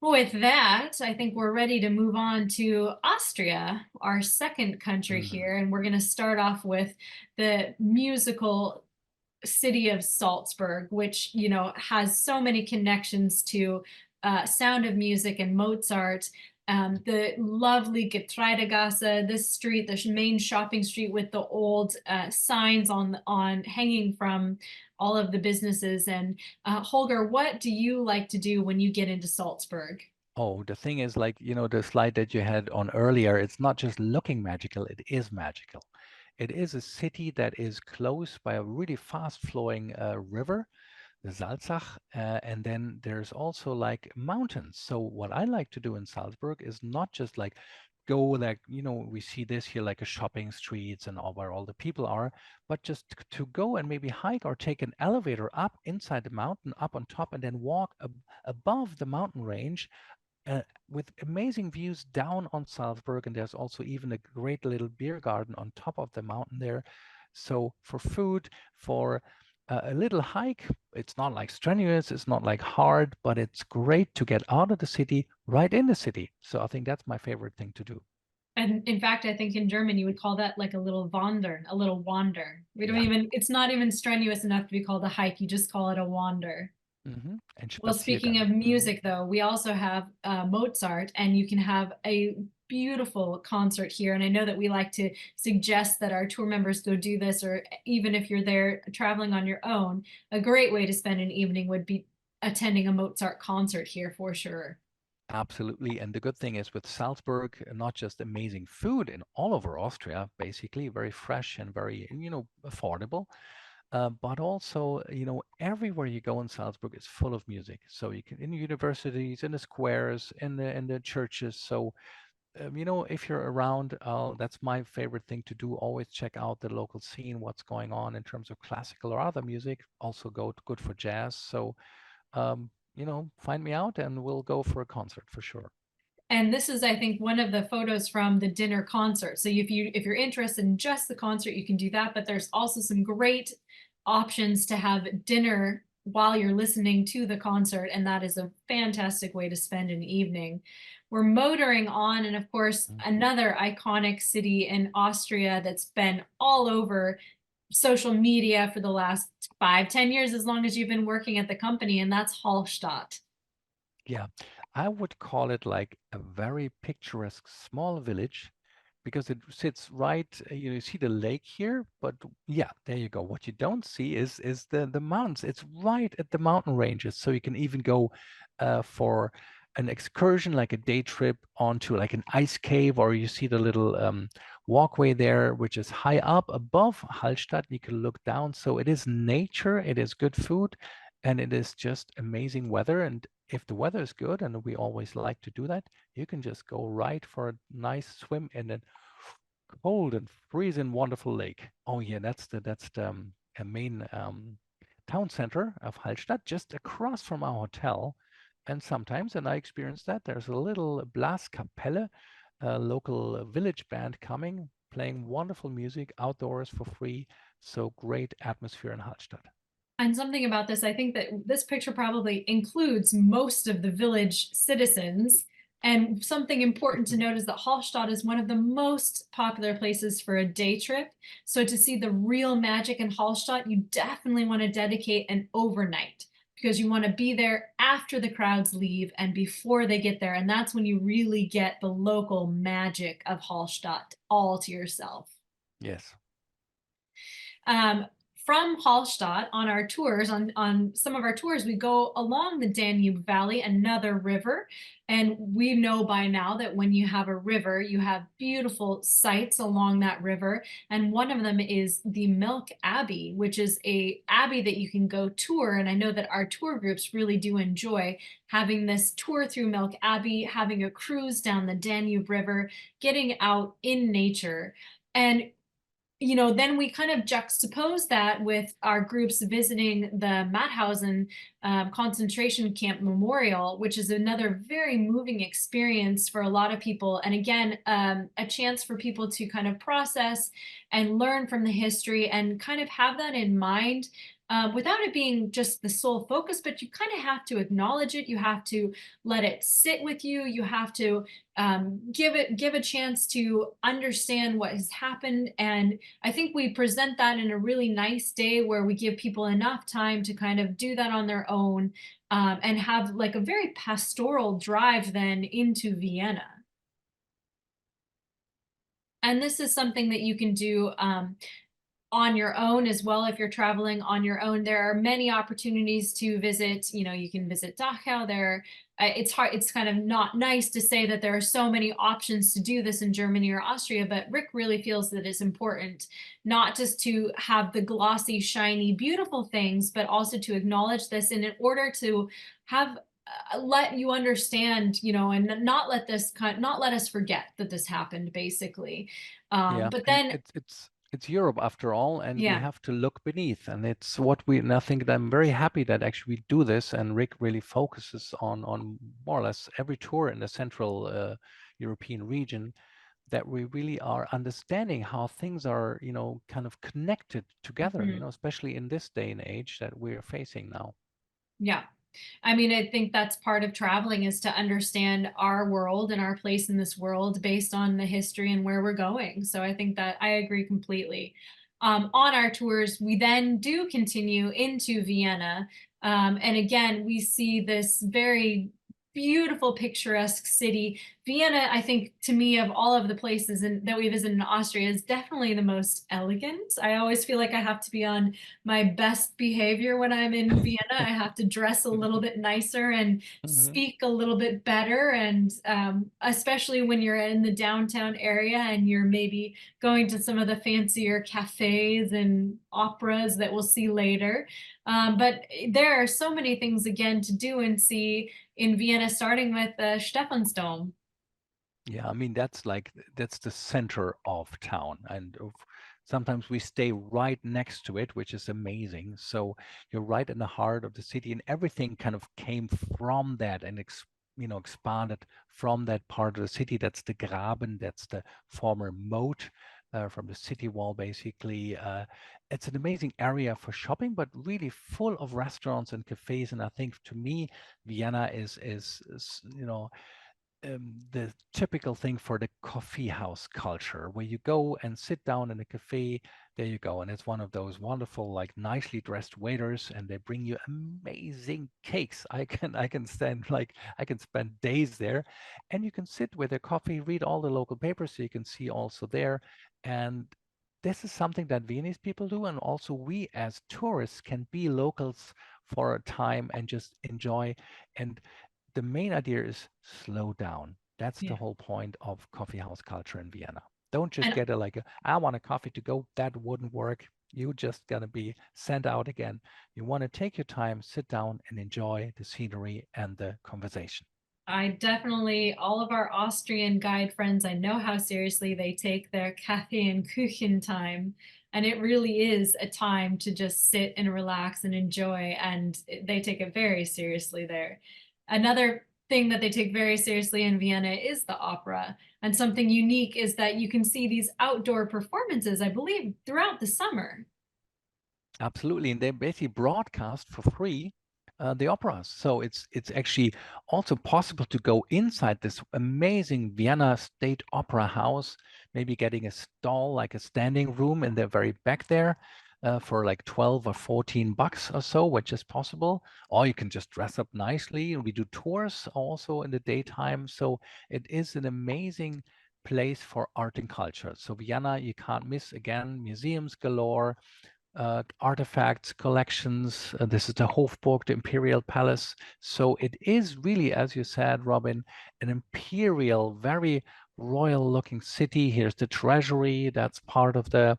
With that, I think we're ready to move on to Austria, our second country Mhm. here. And we're going to start off with the musical city of Salzburg, which, you know, has so many connections to Sound of Music and Mozart. The lovely Getreidegasse, this street, the main shopping street with the old signs on hanging from all of the businesses. And Holger, what do you like to do when you get into Salzburg? Oh, the thing is, like, the slide that you had on earlier, it's not just looking magical, it is magical. It is a city that is close by a really fast flowing river, the Salzach, and then there's also like mountains. So what I like to do in Salzburg is not just like go like, we see this here like a shopping streets and all where all the people are, but just to go and maybe hike or take an elevator up inside the mountain, up on top, and then walk above the mountain range uh, with amazing views down on Salzburg. And there's also even a great little beer garden on top of the mountain there. So for food, for a little hike, it's not like strenuous, it's not like hard, but it's great to get out of the city, right in the city. So I think that's my favorite thing to do. And in fact, I think in German you would call that like a little wander, a little wander. We don't Yeah. even, it's not even strenuous enough to be called a hike. You just call it a wander. And Well, speaking Spaziergang. of music, though, we also have Mozart, and you can have a beautiful concert here. And I know that we like to suggest that our tour members go do this, or even if you're there traveling on your own, a great way to spend an evening would be attending a Mozart concert here for sure. Absolutely. And the good thing is with Salzburg, not just amazing food in all over Austria, basically very fresh and very, affordable. But also, everywhere you go in Salzburg is full of music. So you can in the universities, in the squares, in the churches. So if you're around, that's my favorite thing to do. Always check out the local scene, what's going on in terms of classical or other music. Also good for jazz. So find me out and we'll go for a concert for sure. And this is, I think, one of the photos from the dinner concert. So if you're interested in just the concert, you can do that. But there's also some great options to have dinner while you're listening to the concert, and that is a fantastic way to spend an evening. We're motoring on, and of course, Mm. another iconic city in Austria that's been all over social media for the last 5, 10 years, as long as you've been working at the company, and that's Hallstatt. Yeah, I would call it like a very picturesque small village because it sits right, you see the lake here, but yeah, there you go. What you don't see is the mountains. It's right at the mountain ranges, so you can even go for an excursion, like a day trip onto like an ice cave, or you see the little walkway there, which is high up above Hallstatt. You can look down. So it is nature, it is good food, and it is just amazing weather. And if the weather is good, and we always like to do that, you can just go right for a nice swim in a cold and freezing wonderful lake. Oh yeah, that's the main town center of Hallstatt, just across from our hotel. And sometimes, and I experienced that, there's a little Blaskapelle, a local village band coming, playing wonderful music outdoors for free. So great atmosphere in Hallstatt. And something about this, I think that this picture probably includes most of the village citizens. And something important to note is that Hallstatt is one of the most popular places for a day trip. So to see the real magic in Hallstatt, you definitely want to dedicate an overnight, because you want to be there after the crowds leave and before they get there. And that's when you really get the local magic of Hallstatt all to yourself. Yes. Um, from Hallstatt on our tours, on some of our tours, we go along the Danube Valley, another river. And we know by now that when you have a river, you have beautiful sights along that river. And one of them is the Milk Abbey, which is a abbey that you can go tour. And I know that our tour groups really do enjoy having this tour through Milk Abbey, having a cruise down the Danube River, getting out in nature. And then we kind of juxtapose that with our groups visiting the Mauthausen concentration camp memorial, which is another very moving experience for a lot of people. And again, a chance for people to kind of process and learn from the history and kind of have that in mind without it being just the sole focus, but you kind of have to acknowledge it. You have to let it sit with you. You have to give a chance to understand what has happened. And I think we present that in a really nice day where we give people enough time to kind of do that on their own, and have like a very pastoral drive then into Vienna. And this is something that you can do on your own as well. If you're traveling on your own, there are many opportunities to visit. You can visit Dachau there. It's hard, it's kind of not nice to say that there are so many options to do this in Germany or Austria, but Rick really feels that it's important not just to have the glossy, shiny, beautiful things, but also to acknowledge this, and in order to have let you understand, and not let us forget that this happened, basically. Yeah, But and then, it's Europe after all, and we yeah. have to look beneath, and it's what we. And I think that I'm very happy that actually we do this, and Rick really focuses on more or less every tour in the Central European region, that we really are understanding how things are, kind of connected together, Mhm. especially in this day and age that we're facing now. Yeah. I mean, I think that's part of traveling, is to understand our world and our place in this world based on the history and where we're going. So I think that I agree completely. On our tours, we then do continue into Vienna. And again, we see this very beautiful, picturesque city. Vienna, I think, to me, of all of the places that we visit in Austria, is definitely the most elegant. I always feel like I have to be on my best behavior when I'm in Vienna. I have to dress a little bit nicer and Mhm. speak a little bit better. And especially when you're in the downtown area and you're maybe going to some of the fancier cafes and operas that we'll see later. But there are so many things again to do and see in Vienna, starting with the Stephansdom. Yeah, I mean that's the center of town, and sometimes we stay right next to it, which is amazing. So you're right in the heart of the city, and everything kind of came from that and expanded from that part of the city. That's the Graben, that's the former moat from the city wall, basically. It's an amazing area for shopping, but really full of restaurants and cafes. And I think to me, Vienna is the typical thing for the coffee house culture, where you go and sit down in a cafe. There you go, and it's one of those wonderful, like nicely dressed waiters, and they bring you amazing cakes. I can spend days there, and you can sit with a coffee, read all the local papers, so you can see also there. And this is something that Viennese people do, and also we as tourists can be locals for a time and just enjoy. And the main idea is slow down. That's the Yeah. whole point of coffee house culture in Vienna. Don't just And get I want a coffee to go. That wouldn't work. You just gonna be sent out again. You want to take your time, sit down and enjoy the scenery and the conversation. I definitely, all of our Austrian guide friends, I know how seriously they take their cafe and Kuchen time. And it really is a time to just sit and relax and enjoy. And they take it very seriously there. Another thing that they take very seriously in Vienna is the opera. And something unique is that you can see these outdoor performances, I believe, throughout the summer. Absolutely, and they basically broadcast for free the operas. So it's actually also possible to go inside this amazing Vienna State Opera House, maybe getting a stall, like a standing room in the very back there, for like 12 or 14 bucks or so, which is possible. Or you can just dress up nicely. And we do tours also in the daytime. So it is an amazing place for art and culture. So Vienna, you can't miss. Again, museums galore, artifacts, collections. This is the Hofburg, the Imperial Palace. So it is really, as you said, Robyn, an imperial, very royal looking city. Here's the treasury. That's part of the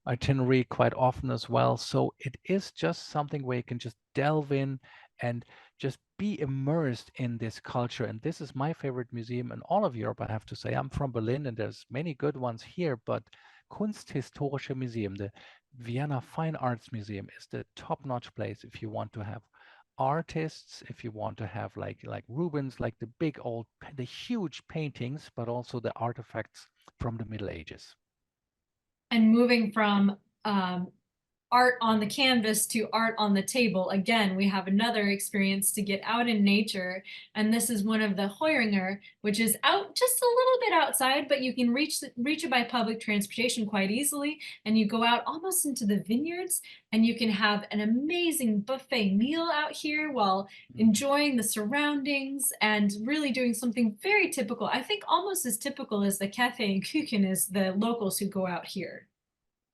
itinerary quite often as well. So it is just something where you can just delve in and just be immersed in this culture. And this is my favorite museum in all of Europe, I have to say. I'm from Berlin and there's many good ones here, but Kunsthistorische Museum, the Vienna Fine Arts Museum, is the top-notch place if you want to have artists, if you want to have like Rubens, like the huge paintings, but also the artifacts from the Middle Ages. And moving from um, art on the canvas to art on the table. Again, we have another experience to get out in nature. And this is one of the Heuringer, which is out just a little bit outside, but you can reach it by public transportation quite easily. And you go out almost into the vineyards and you can have an amazing buffet meal out here while enjoying the surroundings and really doing something very typical. I think almost as typical as the Cafe and Kuchen is the locals who go out here.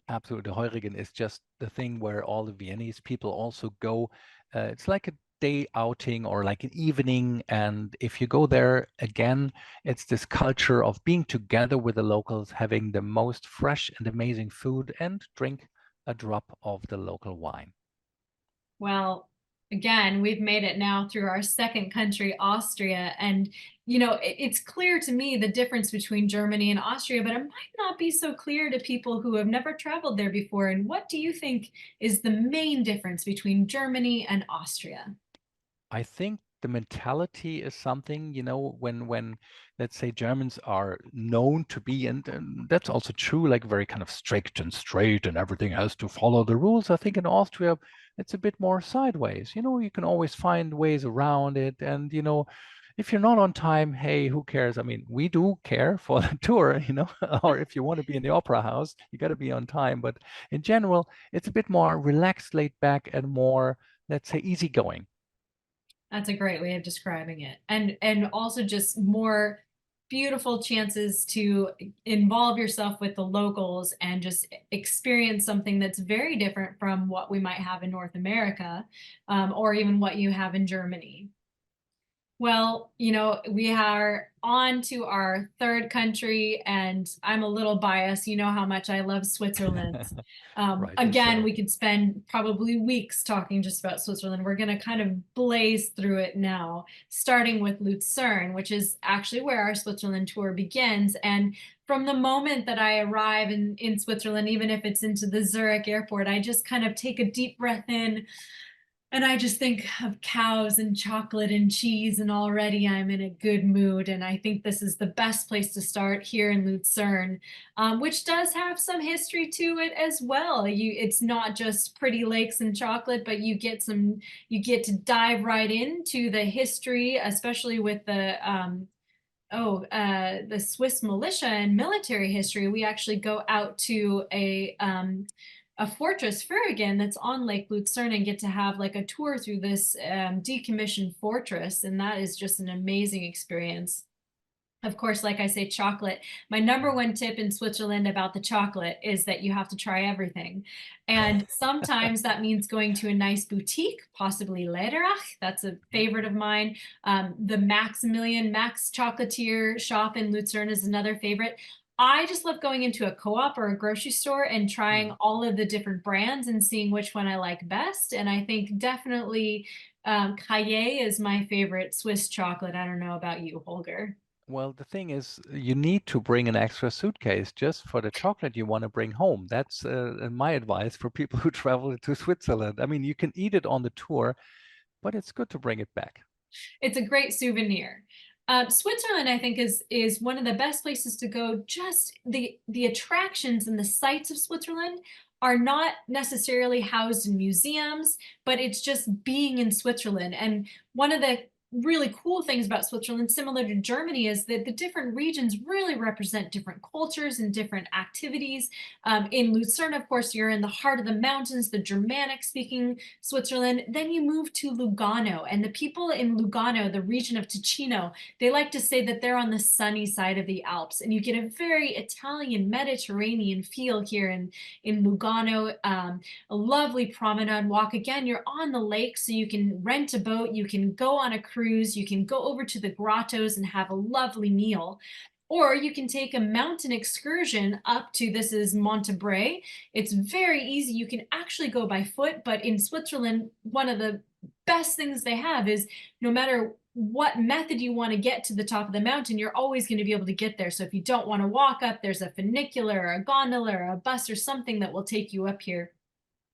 Absolutely. Heurigen is just the thing where all the Viennese people also go. It's like a day outing or like an evening. And if you go there again, it's this culture of being together with the locals, having the most fresh and amazing food and drink a drop of the local wine. Well, again, we've made it now through our second country, Austria. And, you know, it's clear to me the difference between Germany and Austria, but it might not be so clear to people who have never traveled there before. And what do you think is the main difference between Germany and Austria? I think the mentality is something, you know, when let's say Germans are known to be, and that's also true, like very kind of strict and straight and everything has to follow the rules. I think in Austria, it's a bit more sideways. You know, you can always find ways around it. And, you know, if you're not on time, hey, who cares? I mean, we do care for the tour, you know, or if you want to be in the opera house, you got to be on time. But in general, it's a bit more relaxed, laid back, and more, let's say, easygoing. That's a great way of describing it. And also just more beautiful chances to involve yourself with the locals and just experience something that's very different from what we might have in North America, or even what you have in Germany. Well, you know, we are on to our third country, and I'm a little biased. You know how much I love Switzerland. Rightly Again, so. we could spend probably weeks talking just about Switzerland. We're going to kind of blaze through it now, starting with Lucerne, which is actually where our Switzerland tour begins. And from the moment that I arrive in Switzerland, even if it's into the Zurich airport, I just kind of take a deep breath in and I just think of cows and chocolate and cheese, and already I'm in a good mood. And I think this is the best place to start here in Lucerne, which does have some history to it as well. It's not just pretty lakes and chocolate, but you get to dive right into the history, especially with the Swiss militia and military history. We actually go out to a fortress, Furigen, that's on Lake Lucerne, and get to have like a tour through this decommissioned fortress. And that is just an amazing experience. Of course, like I say, chocolate. My number one tip in Switzerland about the chocolate is that you have to try everything. And sometimes that means going to a nice boutique, possibly Lederach. That's a favorite of mine. The Maximilian Max Chocolatier shop in Lucerne is another favorite. I just love going into a co-op or a grocery store and trying all of the different brands and seeing which one I like best. And I think definitely Caillé is my favorite Swiss chocolate. I don't know about you, Holger. Well, the thing is, you need to bring an extra suitcase just for the chocolate you want to bring home. That's my advice for people who travel to Switzerland. I mean, you can eat it on the tour, but it's good to bring it back. It's a great souvenir. Switzerland, I think, is one of the best places to go. Just the attractions and the sights of Switzerland are not necessarily housed in museums, but it's just being in Switzerland. And one of the really cool things about Switzerland, similar to Germany, is that the different regions really represent different cultures and different activities. In Lucerne, of course, you're in the heart of the mountains, the Germanic-speaking Switzerland. Then you move to Lugano, and the people in Lugano, the region of Ticino, they like to say that they're on the sunny side of the Alps, and you get a very Italian Mediterranean feel here in Lugano. A lovely promenade walk. Again, you're on the lake, so you can rent a boat, you can go on a cruise, you can go over to the grottos and have a lovely meal. Or you can take a mountain excursion up to, this is Montebre. It's very easy. You can actually go by foot, but in Switzerland, one of the best things they have is no matter what method you want to get to the top of the mountain, you're always going to be able to get there. So if you don't want to walk up, there's a funicular or a gondola or a bus or something that will take you up here.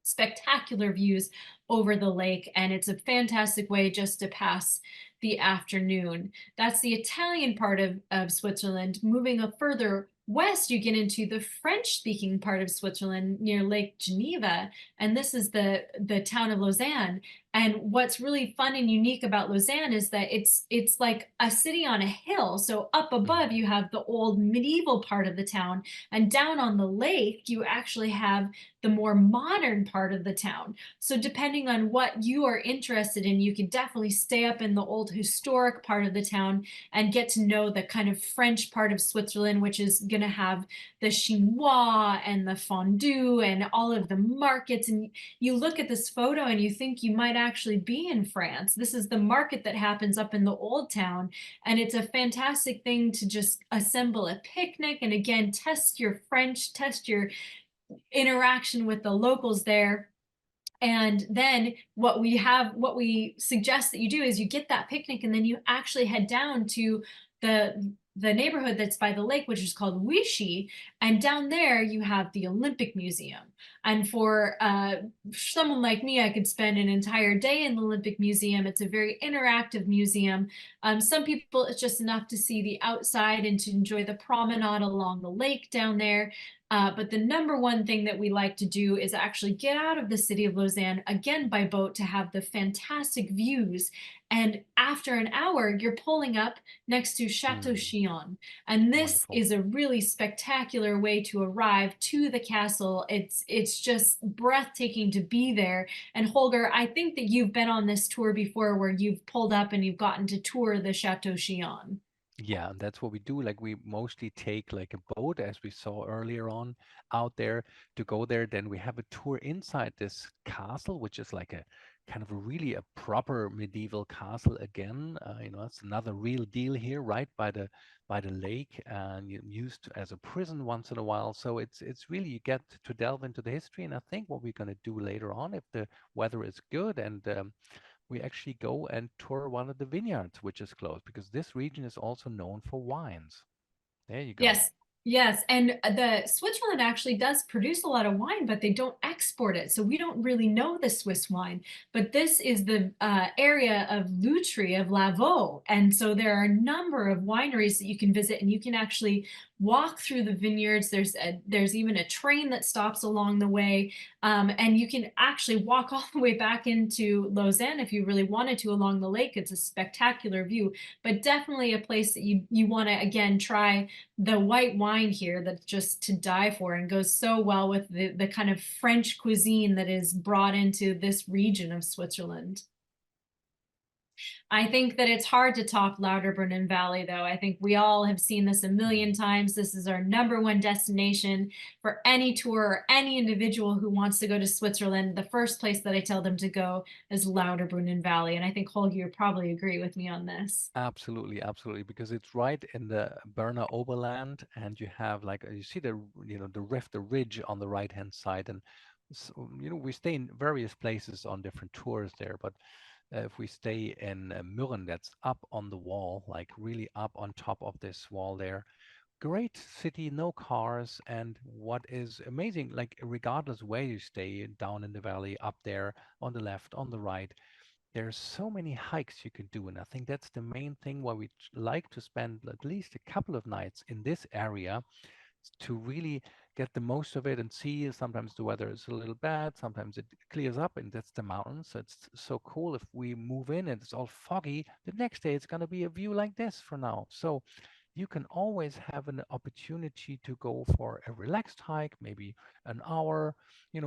Spectacular views over the lake, and it's a fantastic way just to pass the afternoon. That's the Italian part of Switzerland. Moving up further west, you get into the French-speaking part of Switzerland near Lake Geneva, and this is the town of Lausanne. And what's really fun and unique about Lausanne is that it's like a city on a hill. So up above you have the old medieval part of the town, and down on the lake you actually have the more modern part of the town. So depending on what you are interested in, you can definitely stay up in the old historic part of the town and get to know the kind of French part of Switzerland, which is going to have the chinois and the fondue and all of the markets. And you look at this photo and you think you might actually be in France. This is the market that happens up in the old town. And it's a fantastic thing to just assemble a picnic and again, test your French, test your interaction with the locals there. And then what we suggest that you do is you get that picnic and then you actually head down to the neighborhood that's by the lake, which is called Vichy. And down there you have the Olympic Museum. And for someone like me, I could spend an entire day in the Olympic Museum. It's a very interactive museum. Some people, it's just enough to see the outside and to enjoy the promenade along the lake down there. But the number one thing that we like to do is actually get out of the city of Lausanne, again by boat, to have the fantastic views. And after an hour, you're pulling up next to Chateau Chillon. And this Wonderful. is a really spectacular way to arrive to the castle. It's just breathtaking to be there. And Holger, I think that you've been on this tour before where you've pulled up and you've gotten to tour the Chateau Chillon. Yeah, and that's what we do. Like we mostly take like a boat, as we saw earlier on, out there to go there. Then we have a tour inside this castle, which is like a kind of a really a proper medieval castle again. It's another real deal here, right by the lake, and used as a prison once in a while. So it's really you get to delve into the history. And I think what we're going to do later on, if the weather is good and we actually go and tour one of the vineyards, which is close, because this region is also known for wines. There you go. Yes, yes. And the Switzerland actually does produce a lot of wine, but they don't export it. So we don't really know the Swiss wine. But this is the area of Lutry, of Lavaux. And so there are a number of wineries that you can visit, and you can actually walk through the vineyards. There's even a train that stops along the way. And you can actually walk all the way back into Lausanne if you really wanted to along the lake. It's a spectacular view, but definitely a place that you want to, again, try the white wine here that's just to die for and goes so well with the kind of French cuisine that is brought into this region of Switzerland. I think that it's hard to top Lauterbrunnen Valley, though. I think we all have seen this a million times. This is our #1 destination for any tour or any individual who wants to go to Switzerland. The first place that I tell them to go is Lauterbrunnen Valley. And I think, Holger, you probably agree with me on this. Absolutely, absolutely, because it's right in the Berner Oberland, and you have like you see the rift, the ridge on the right hand side, and so, we stay in various places on different tours there, but if we stay in Mürren, that's up on the wall, like really up on top of this wall there. Great city, no cars, and what is amazing, like regardless where you stay, down in the valley, up there, on the left, on the right, there's so many hikes you can do. And I think that's the main thing why we like to spend at least a couple of nights in this area to really get the most of it and see. Sometimes the weather is a little bad, sometimes it clears up, and that's the mountains. So it's so cool. If we move in and it's all foggy, the next day it's going to be a view like this for now. So you can always have an opportunity to go for a relaxed hike, maybe an hour,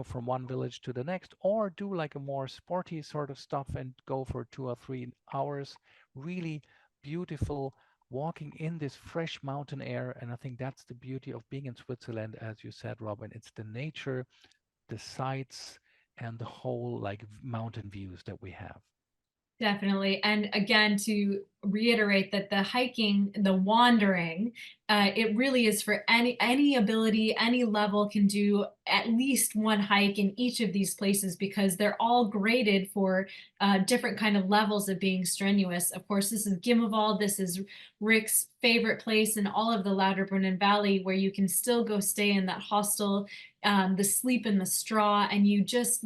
from one village to the next, or do like a more sporty sort of stuff and go for 2 or 3 hours. Really beautiful walking in this fresh mountain air. And I think that's the beauty of being in Switzerland, as you said, Robyn. It's the nature, the sights, and the whole like mountain views that we have. Definitely. And again, to reiterate that the hiking, the wandering, it really is for any ability, any level can do at least one hike in each of these places, because they're all graded for different kind of levels of being strenuous. Of course, this is Gimmelwald. This is Rick's favorite place in all of the Lauterbrunnen Valley, where you can still go stay in that hostel, the sleep in the straw, and you just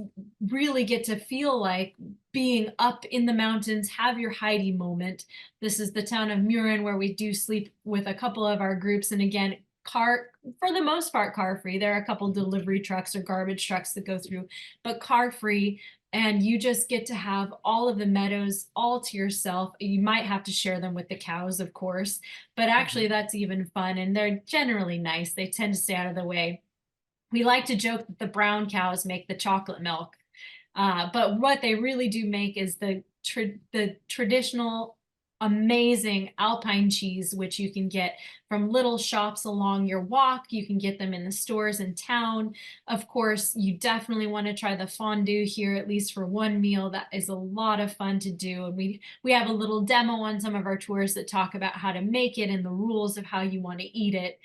really get to feel like being up in the mountains, have your Heidi moment. This is the town of Mürren, where we do sleep with a couple of our groups. And again, for the most part, car free. There are a couple delivery trucks or garbage trucks that go through, but car free. And you just get to have all of the meadows all to yourself. You might have to share them with the cows, of course, but actually that's even fun. And they're generally nice. They tend to stay out of the way. We like to joke that the brown cows make the chocolate milk. But what they really do make is the traditional amazing Alpine cheese, which you can get from little shops along your walk. You can get them in the stores in town. Of course, you definitely want to try the fondue here, at least for one meal. That is a lot of fun to do. And we have a little demo on some of our tours that talk about how to make it and the rules of how you want to eat it.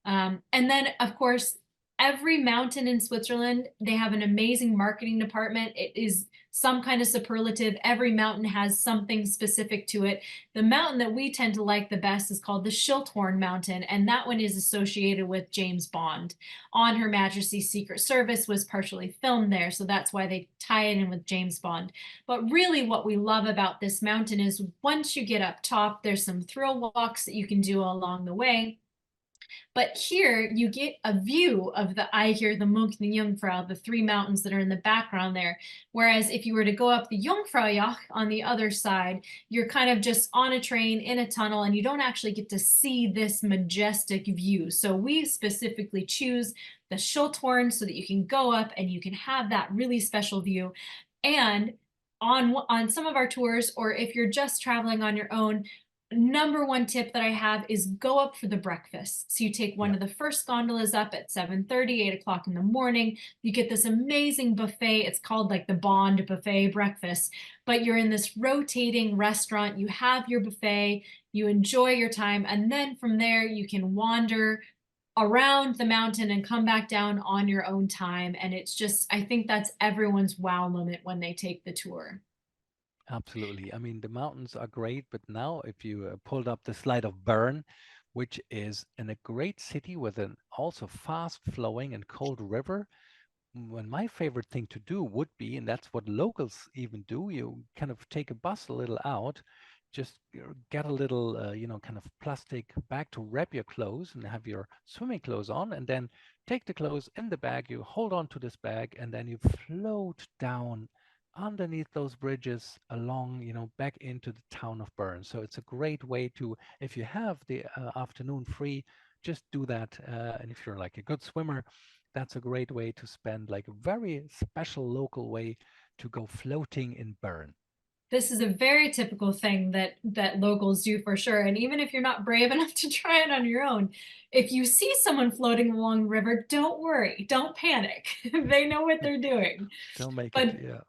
And then, of course, every mountain in Switzerland, they have an amazing marketing department. It is some kind of superlative. Every mountain has something specific to it. The mountain that we tend to like the best is called the Schilthorn Mountain, and that one is associated with James Bond. On Her Majesty's Secret Service was partially filmed there, so that's why they tie it in with James Bond. But really what we love about this mountain is once you get up top, there's some thrill walks that you can do along the way. But here you get a view of the Eiger, the Munk, and the Jungfrau, the three mountains that are in the background there. Whereas if you were to go up the Jungfraujoch on the other side, you're kind of just on a train in a tunnel and you don't actually get to see this majestic view. So we specifically choose the Schilthorn so that you can go up and you can have that really special view. And on some of our tours, or if you're just traveling on your own, number one tip that I have is go up for the breakfast. So you take one of the first gondolas up at 7:30, 8 o'clock in the morning. You get this amazing buffet. It's called like the Bond buffet breakfast, but you're in this rotating restaurant. You have your buffet, you enjoy your time, and then from there you can wander around the mountain and come back down on your own time. And it's just, I think that's everyone's wow moment when they take the tour. Absolutely. I mean, the mountains are great, but now if you pulled up the slide of Bern, which is in a great city with an also fast flowing and cold river, when my favorite thing to do would be, and that's what locals even do, you kind of take a bus a little out, just get a little, kind of plastic bag to wrap your clothes and have your swimming clothes on, and then take the clothes in the bag, you hold on to this bag, and then you float down underneath those bridges along, back into the town of Bern. So it's a great way to, if you have the afternoon free, just do that. And if you're like a good swimmer, that's a great way to spend, like a very special local way to go floating in Bern. This is a very typical thing that locals do for sure. And even if you're not brave enough to try it on your own, if you see someone floating along the river, don't worry, don't panic. They know what they're doing. They'll make But it, yeah.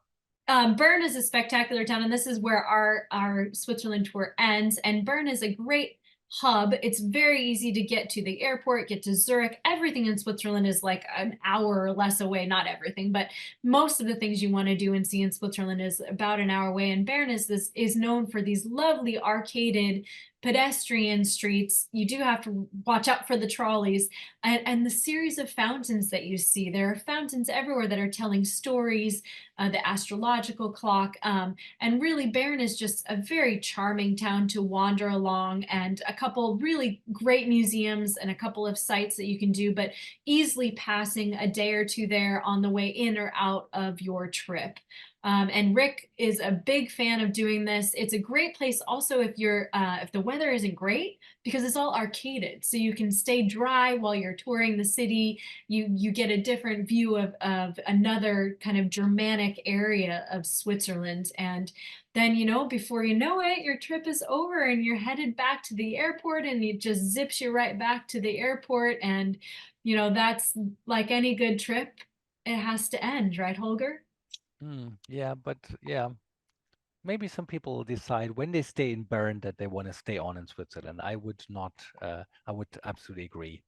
Bern is a spectacular town, and this is where our Switzerland tour ends. And Bern is a great hub. It's very easy to get to the airport, get to Zurich. Everything in Switzerland is like an hour or less away. Not everything, but most of the things you want to do and see in Switzerland is about an hour away. And Bern is known for these lovely arcaded pedestrian streets. You do have to watch out for the trolleys and the series of fountains that you see. There are fountains everywhere that are telling stories, the astrological clock, and really Bern is just a very charming town to wander along, and a couple really great museums and a couple of sites that you can do, but easily passing a day or two there on the way in or out of your trip. And Rick is a big fan of doing this. It's a great place also if if the weather isn't great, because it's all arcaded. So you can stay dry while you're touring the city. You get a different view of another kind of Germanic area of Switzerland. And then, before you know it, your trip is over and you're headed back to the airport, and it just zips you right back to the airport. And, that's like any good trip. It has to end, right, Holger? Yeah, but yeah, maybe some people decide when they stay in Bern that they want to stay on in Switzerland. I would not, I would absolutely agree.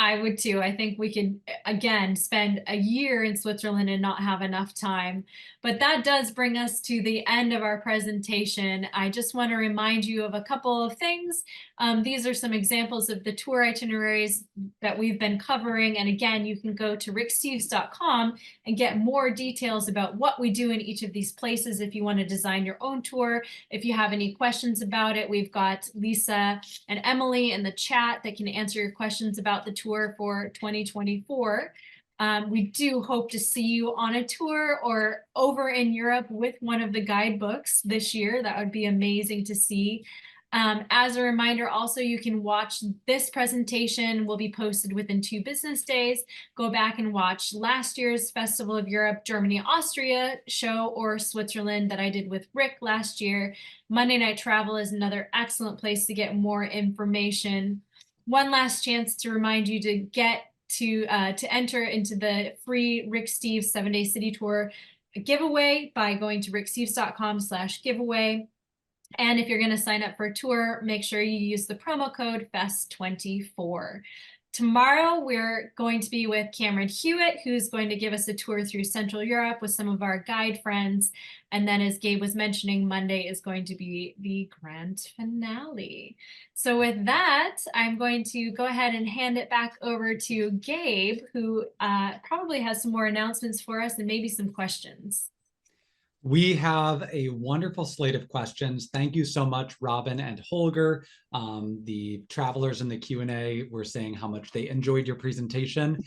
I would too. I think we could, again, spend a year in Switzerland and not have enough time. But that does bring us to the end of our presentation. I just want to remind you of a couple of things. These are some examples of the tour itineraries that we've been covering. And again, you can go to ricksteves.com and get more details about what we do in each of these places if you want to design your own tour. If you have any questions about it, we've got Lisa and Emily in the chat that can answer your questions about the tour for 2024. We do hope to see you on a tour or over in Europe with one of the guidebooks this year. That would be amazing to see. As a reminder, also, you can watch this presentation, will be posted within 2 business days. Go back and watch last year's Festival of Europe, Germany, Austria show, or Switzerland that I did with Rick last year. Monday Night Travel is another excellent place to get more information. One last chance to remind you to get to enter into the free Rick Steves 7-day city tour giveaway by going to ricksteves.com/giveaway. And if you're going to sign up for a tour, make sure you use the promo code FEST24. Tomorrow, we're going to be with Cameron Hewitt, who's going to give us a tour through Central Europe with some of our guide friends. And then, as Gabe was mentioning, Monday is going to be the grand finale. So with that, I'm going to go ahead and hand it back over to Gabe, who probably has some more announcements for us and maybe some questions. We have a wonderful slate of questions. Thank you so much, Robyn and Holger. The travelers in the Q&A were saying how much they enjoyed your presentation.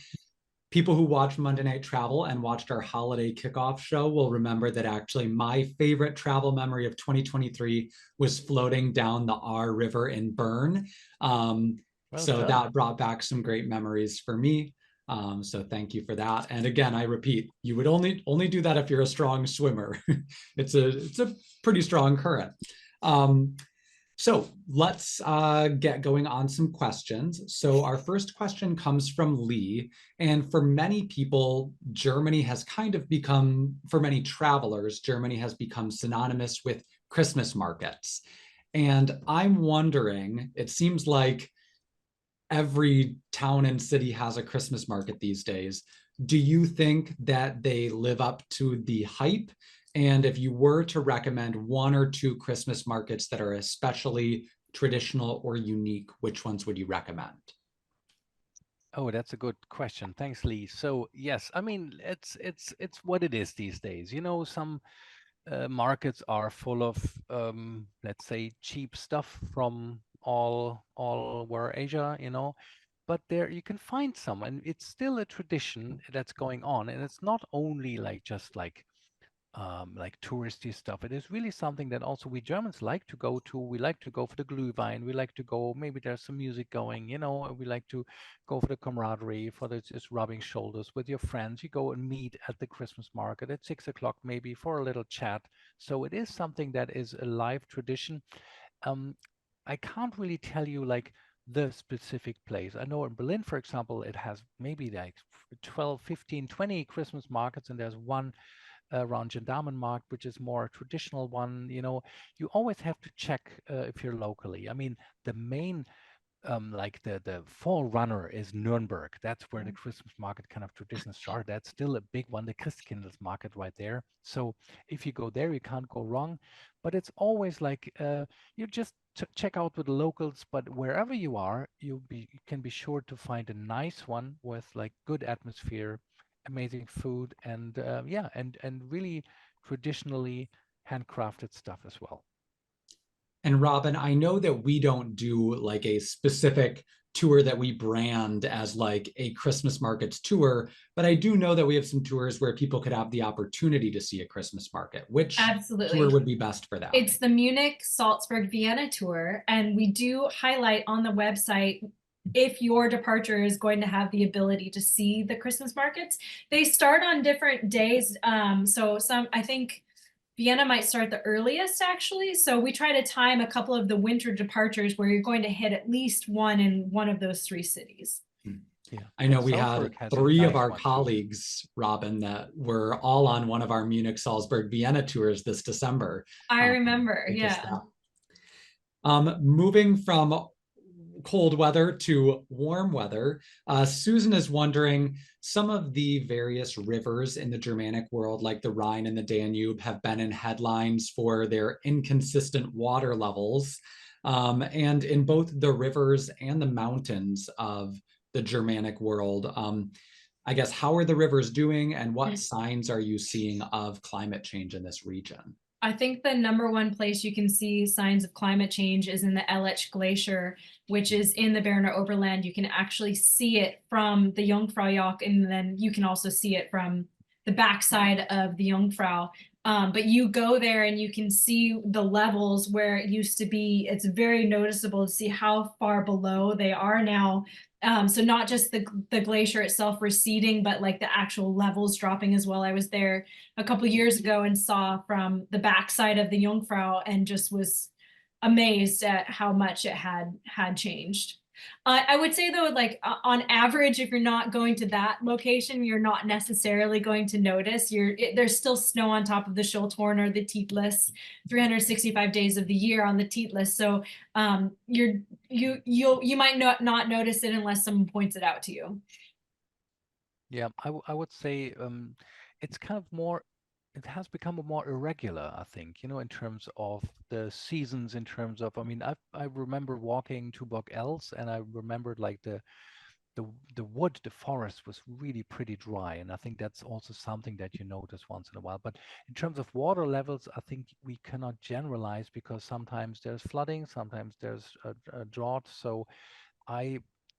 People who watch Monday Night Travel and watched our holiday kickoff show will remember that actually my favorite travel memory of 2023 was floating down the Ahr River in Bern. So that brought back some great memories for me. So thank you for that. And again, I repeat, you would only do that if you're a strong swimmer. It's a pretty strong current. So let's get going on some questions. So our first question comes from Lee. And for many people, Germany has kind of become, for many travelers, Germany has become synonymous with Christmas markets. And I'm wondering, it seems like every town and city has a Christmas market these days. Do you think that they live up to the hype? And if you were to recommend 1 or 2 Christmas markets that are especially traditional or unique, which ones would you recommend? Oh, that's a good question. Thanks, Lee. So yes, I mean, it's what it is these days. You know, some markets are full of, let's say, cheap stuff from all over Asia, you know, but there you can find some, and it's still a tradition that's going on, and it's not only like just like touristy stuff. It is really something that also we Germans like to go to. We like to go for the Glühwein. We like to go, maybe there's some music going, you know, we like to go for the camaraderie, for the just rubbing shoulders with your friends. You go and meet at the Christmas market at 6 o'clock, maybe for a little chat. So it is something that is a live tradition. I can't really tell you like the specific place. I know in Berlin, for example, it has maybe like 12, 15, 20 Christmas markets, and there's one around Gendarmenmarkt, which is more a traditional one. You know, you always have to check if you're locally. I mean, the main like the forerunner is Nuremberg. That's where the Christmas market kind of traditions start. That's still a big one, the Christkindlesmarkt market right there. So if you go there, you can't go wrong. But it's always like you just check out with the locals. But wherever you are, you can be sure to find a nice one with like good atmosphere, amazing food, and yeah, and really traditionally handcrafted stuff as well. And Robyn, I know that we don't do like a specific tour that we brand as like a Christmas markets tour, but I do know that we have some tours where people could have the opportunity to see a Christmas market. Which tour would be best for that? It's the Munich, Salzburg, Vienna tour. And we do highlight on the website if your departure is going to have the ability to see the Christmas markets. They start on different days. So I think Vienna might start the earliest, actually. So we try to time a couple of the winter departures where you're going to hit at least one in one of those 3 cities. Yeah. I know we had 3 of our colleagues, Robyn, that were all on one of our Munich, Salzburg, Vienna tours this December. I remember, yeah. Moving from cold weather to warm weather. Susan is wondering, some of the various rivers in the Germanic world, like the Rhine and the Danube, have been in headlines for their inconsistent water levels. And in both the rivers and the mountains of the Germanic world, I guess, how are the rivers doing, and what signs are you seeing of climate change in this region? I think the #1 place you can see signs of climate change is in the Elch Glacier, which is in the Berner Oberland. You can actually see it from the Jungfraujoch, and then you can also see it from the backside of the Jungfrau. But you go there and you can see the levels where it used to be. It's very noticeable to see how far below they are now. So not just the glacier itself receding, but like the actual levels dropping as well. I was there a couple years ago and saw from the backside of the Jungfrau and just was amazed at how much it had changed. I would say though, like on average, if you're not going to that location, you're not necessarily going to notice. There's still snow on top of the Schulthorn or the Titlis, 365 days of the year on the Titlis. So you might not notice it unless someone points it out to you. Yeah, I would say it's kind of more, it has become more irregular, I think, you know, in terms of the seasons, in terms of, I mean, I remember walking to Burg Els, and I remembered like the wood, the forest was really pretty dry, and I think that's also something that you notice once in a while. But in terms of water levels, I think we cannot generalize, because sometimes there's flooding, sometimes there's a drought. So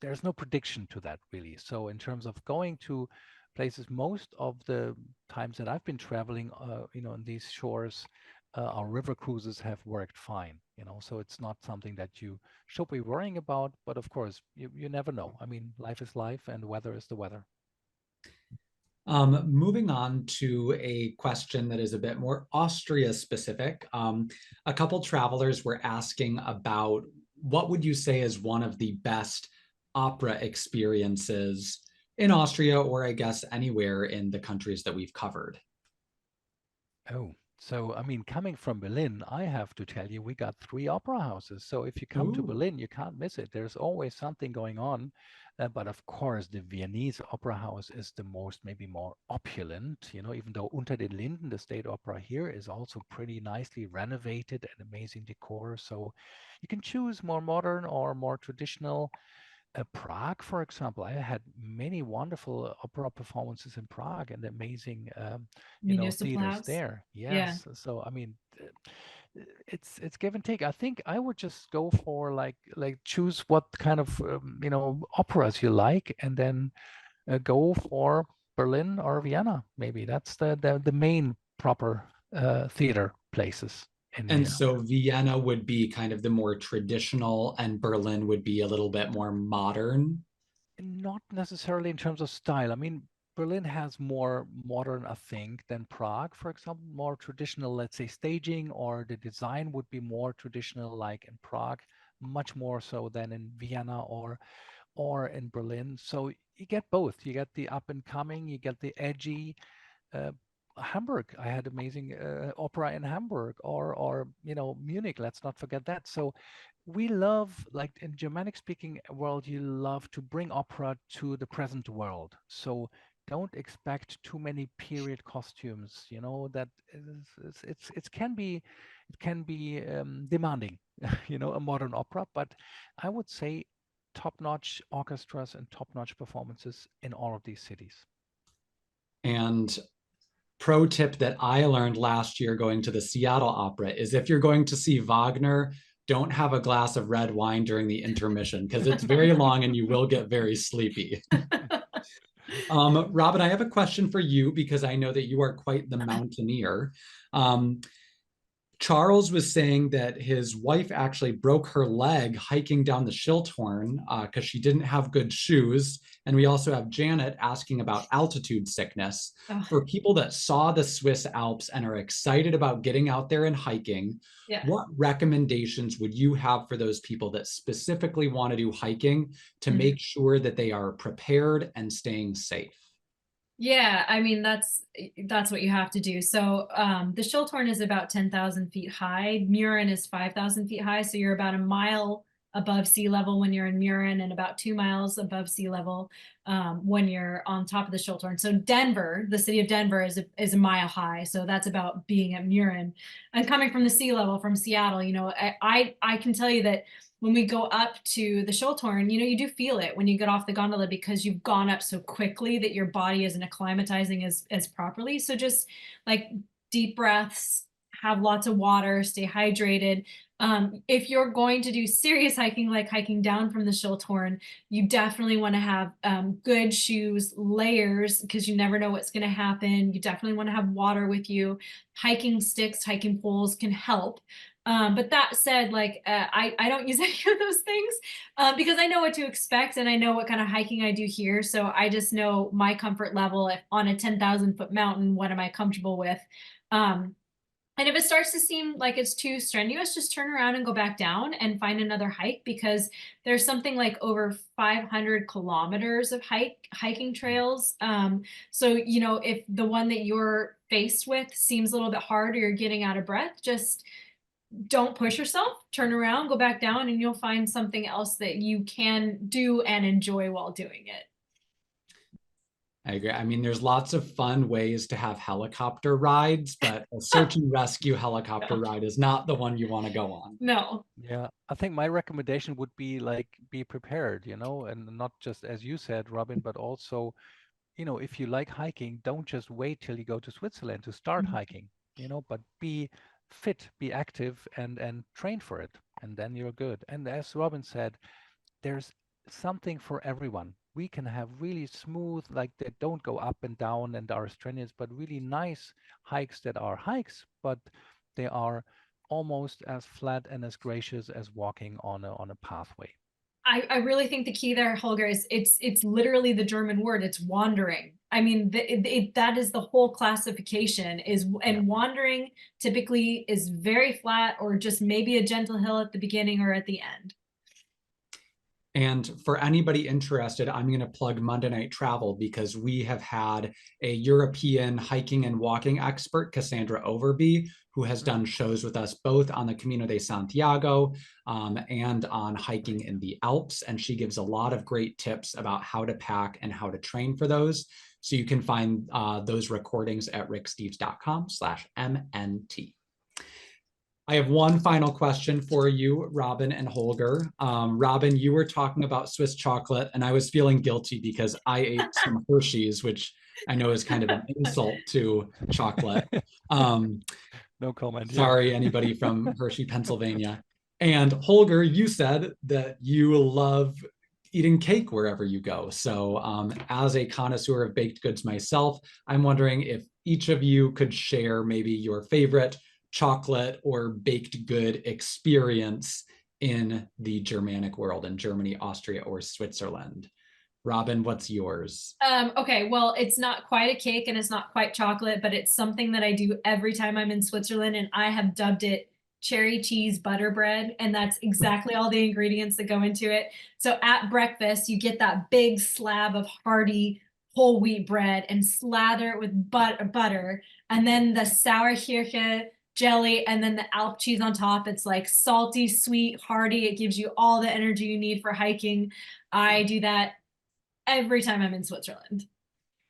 there's no prediction to that really. So in terms of going to places, most of the times that I've been traveling, you know, on these shores, our river cruises have worked fine, you know, so it's not something that you should be worrying about. But of course, you never know. I mean, life is life and weather is the weather. Moving on to a question that is a bit more Austria specific. A couple travelers were asking about, what would you say is one of the best opera experiences in Austria, or I guess anywhere in the countries that we've covered? Oh, so I mean, coming from Berlin, I have to tell you, we got 3 opera houses. So if you come to Ooh. Berlin, you can't miss it. There's always something going on. But of course, the Viennese Opera House is the most, maybe more opulent, you know, even though Unter den Linden, the state opera here, is also pretty nicely renovated and amazing decor. So you can choose more modern or more traditional. Prague, for example, I had many wonderful opera performances in Prague, and amazing, you know, Municipal theaters House. there. Yeah. Yes. So I mean, it's give and take. I think I would just go for like choose what kind of you know, operas you like, and then go for Berlin or Vienna. Maybe that's the main proper theater places in And here. so Vienna would be kind of the more traditional, and Berlin would be a little bit more modern. Not necessarily in terms of style. I mean, Berlin has more modern, I think, than Prague, for example, more traditional, let's say, staging, or the design would be more traditional, like in Prague, much more so than in Vienna or in Berlin. So you get both. You get the up and coming, you get the edgy. Uh, Hamburg, I had amazing opera in Hamburg, or you know, Munich. Let's not forget that. So we love, like in Germanic speaking world, you love to bring opera to the present world. So don't expect too many period costumes. You know that it can be demanding. You know, a modern opera, but I would say top-notch orchestras and top-notch performances in all of these cities. And pro tip that I learned last year going to the Seattle Opera is, if you're going to see Wagner, don't have a glass of red wine during the intermission, because it's very long and you will get very sleepy. Robyn, I have a question for you, because I know that you are quite the mountaineer. Charles was saying that his wife actually broke her leg hiking down the Schilthorn because she didn't have good shoes. And we also have Janet asking about altitude sickness. Oh. For people that saw the Swiss Alps and are excited about getting out there and hiking, Yeah. what recommendations would you have for those people that specifically want to do hiking to make sure that they are prepared and staying safe? Yeah, I mean, that's what you have to do. So the Schilthorn is about 10,000 feet high. Murin is 5,000 feet high. So you're about a mile above sea level when you're in Mürren and about 2 miles above sea level when you're on top of the Schulthorn. So Denver, the city of Denver is a mile high. So that's about being at Mürren. And coming from the sea level from Seattle, you know, I can tell you that when we go up to the Schulthorn, you know, you do feel it when you get off the gondola because you've gone up so quickly that your body isn't acclimatizing as properly. So just like deep breaths, have lots of water, stay hydrated. If you're going to do serious hiking, like hiking down from the Schulthorn, you definitely want to have good shoes, layers, because you never know what's going to happen. You definitely want to have water with you. Hiking sticks, hiking poles can help. But that said, like I don't use any of those things because I know what to expect and I know what kind of hiking I do here. So I just know my comfort level. If on a 10,000-foot mountain, what am I comfortable with? And if it starts to seem like it's too strenuous, just turn around and go back down and find another hike, because there's something like over 500 kilometers of hiking trails. So, you know, if the one that you're faced with seems a little bit hard or you're getting out of breath, just don't push yourself, turn around, go back down, and you'll find something else that you can do and enjoy while doing it. I agree. I mean, there's lots of fun ways to have helicopter rides, but a search and rescue helicopter ride is not the one you want to go on. No. Yeah, I think my recommendation would be like be prepared, you know, and not just as you said, Robyn, but also, you know, if you like hiking, don't just wait till you go to Switzerland to start hiking, you know, but be fit, be active and train for it, and then you're good. And as Robyn said, there's something for everyone. We can have really smooth, like that don't go up and down and are strenuous, but really nice hikes that are hikes, but they are almost as flat and as gracious as walking on a pathway. I really think the key there, Holger, is it's literally the German word. It's wandering. I mean, that is the whole classification is, and wandering typically is very flat or just maybe a gentle hill at the beginning or at the end. And for anybody interested, I'm going to plug Monday Night Travel because we have had a European hiking and walking expert, Cassandra Overby, who has done shows with us both on the Camino de Santiago and on hiking in the Alps. And she gives a lot of great tips about how to pack and how to train for those. So you can find those recordings at ricksteves.com/MNT. I have one final question for you, Robyn and Holger. Robyn, you were talking about Swiss chocolate, and I was feeling guilty because I ate some Hershey's, which I know is kind of an insult to chocolate. No comment. Sorry, anybody from Hershey, Pennsylvania. And Holger, you said that you love eating cake wherever you go. So as a connoisseur of baked goods myself, I'm wondering if each of you could share maybe your favorite chocolate or baked good experience in the Germanic world, in Germany, Austria, or Switzerland. Robyn, what's yours? Okay, well, it's not quite a cake and it's not quite chocolate, but it's something that I do every time I'm in Switzerland, and I have dubbed it cherry cheese butter bread, and that's exactly all the ingredients that go into it. So at breakfast, you get that big slab of hearty whole wheat bread and slather it with butter, and then the Sauerkirche jelly, and then the Alp cheese on top. It's like salty, sweet, hearty. It gives you all the energy you need for hiking. I do that every time I'm in Switzerland.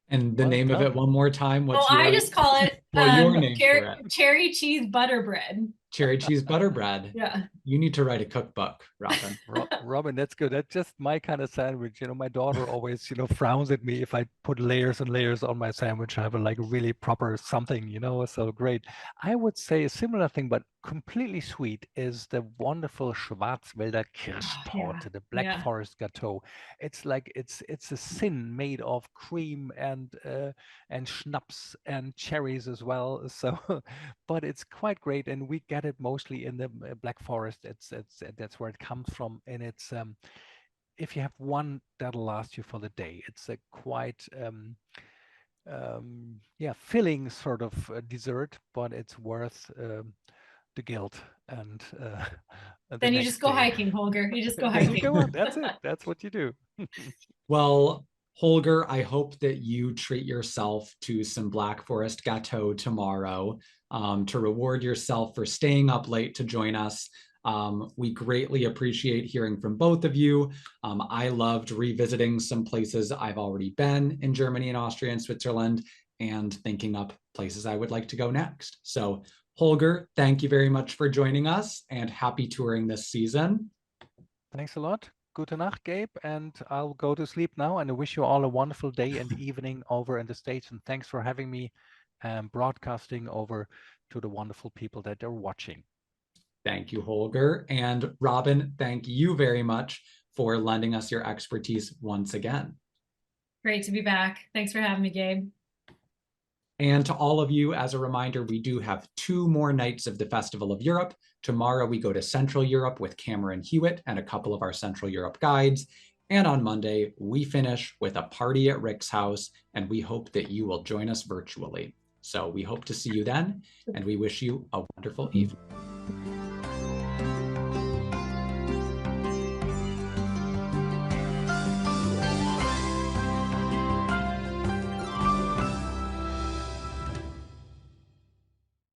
And the name of it one more time. Well, I just call it your name for it. cherry cheese butter bread. Cherry cheese butter bread. Yeah. You need to write a cookbook, Robyn. Robyn, that's good. That's just my kind of sandwich. You know, my daughter always, you know, frowns at me if I put layers and layers on my sandwich. I have a like really proper something, you know, so great. I would say a similar thing, but completely sweet, is the wonderful Schwarzwälder Kirschtorte, the Black Forest Gâteau. It's like it's a sin made of cream and schnapps and cherries as well. So, but it's quite great, and we get it mostly in the Black Forest. That's where it comes from, and it's if you have one, that'll last you for the day. It's a quite filling sort of dessert, but it's worth the guilt. And then you just go hiking, Holger. You just go hiking. That's it. That's what you do. Well, Holger, I hope that you treat yourself to some Black Forest Gâteau tomorrow to reward yourself for staying up late to join us. We greatly appreciate hearing from both of you. I loved revisiting some places I've already been in Germany and Austria and Switzerland, and thinking up places I would like to go next. So Holger, thank you very much for joining us, and happy touring this season. Thanks a lot. Gute Nacht, Gabe, and I'll go to sleep now, and I wish you all a wonderful day and evening over in the States, and thanks for having me broadcasting over to the wonderful people that are watching. Thank you, Holger. And Robyn, thank you very much for lending us your expertise once again. Great to be back. Thanks for having me, Gabe. And to all of you, as a reminder, we do have 2 more nights of the Festival of Europe. Tomorrow we go to Central Europe with Cameron Hewitt and a couple of our Central Europe guides. And on Monday, we finish with a party at Rick's house, and we hope that you will join us virtually. So we hope to see you then, and we wish you a wonderful evening.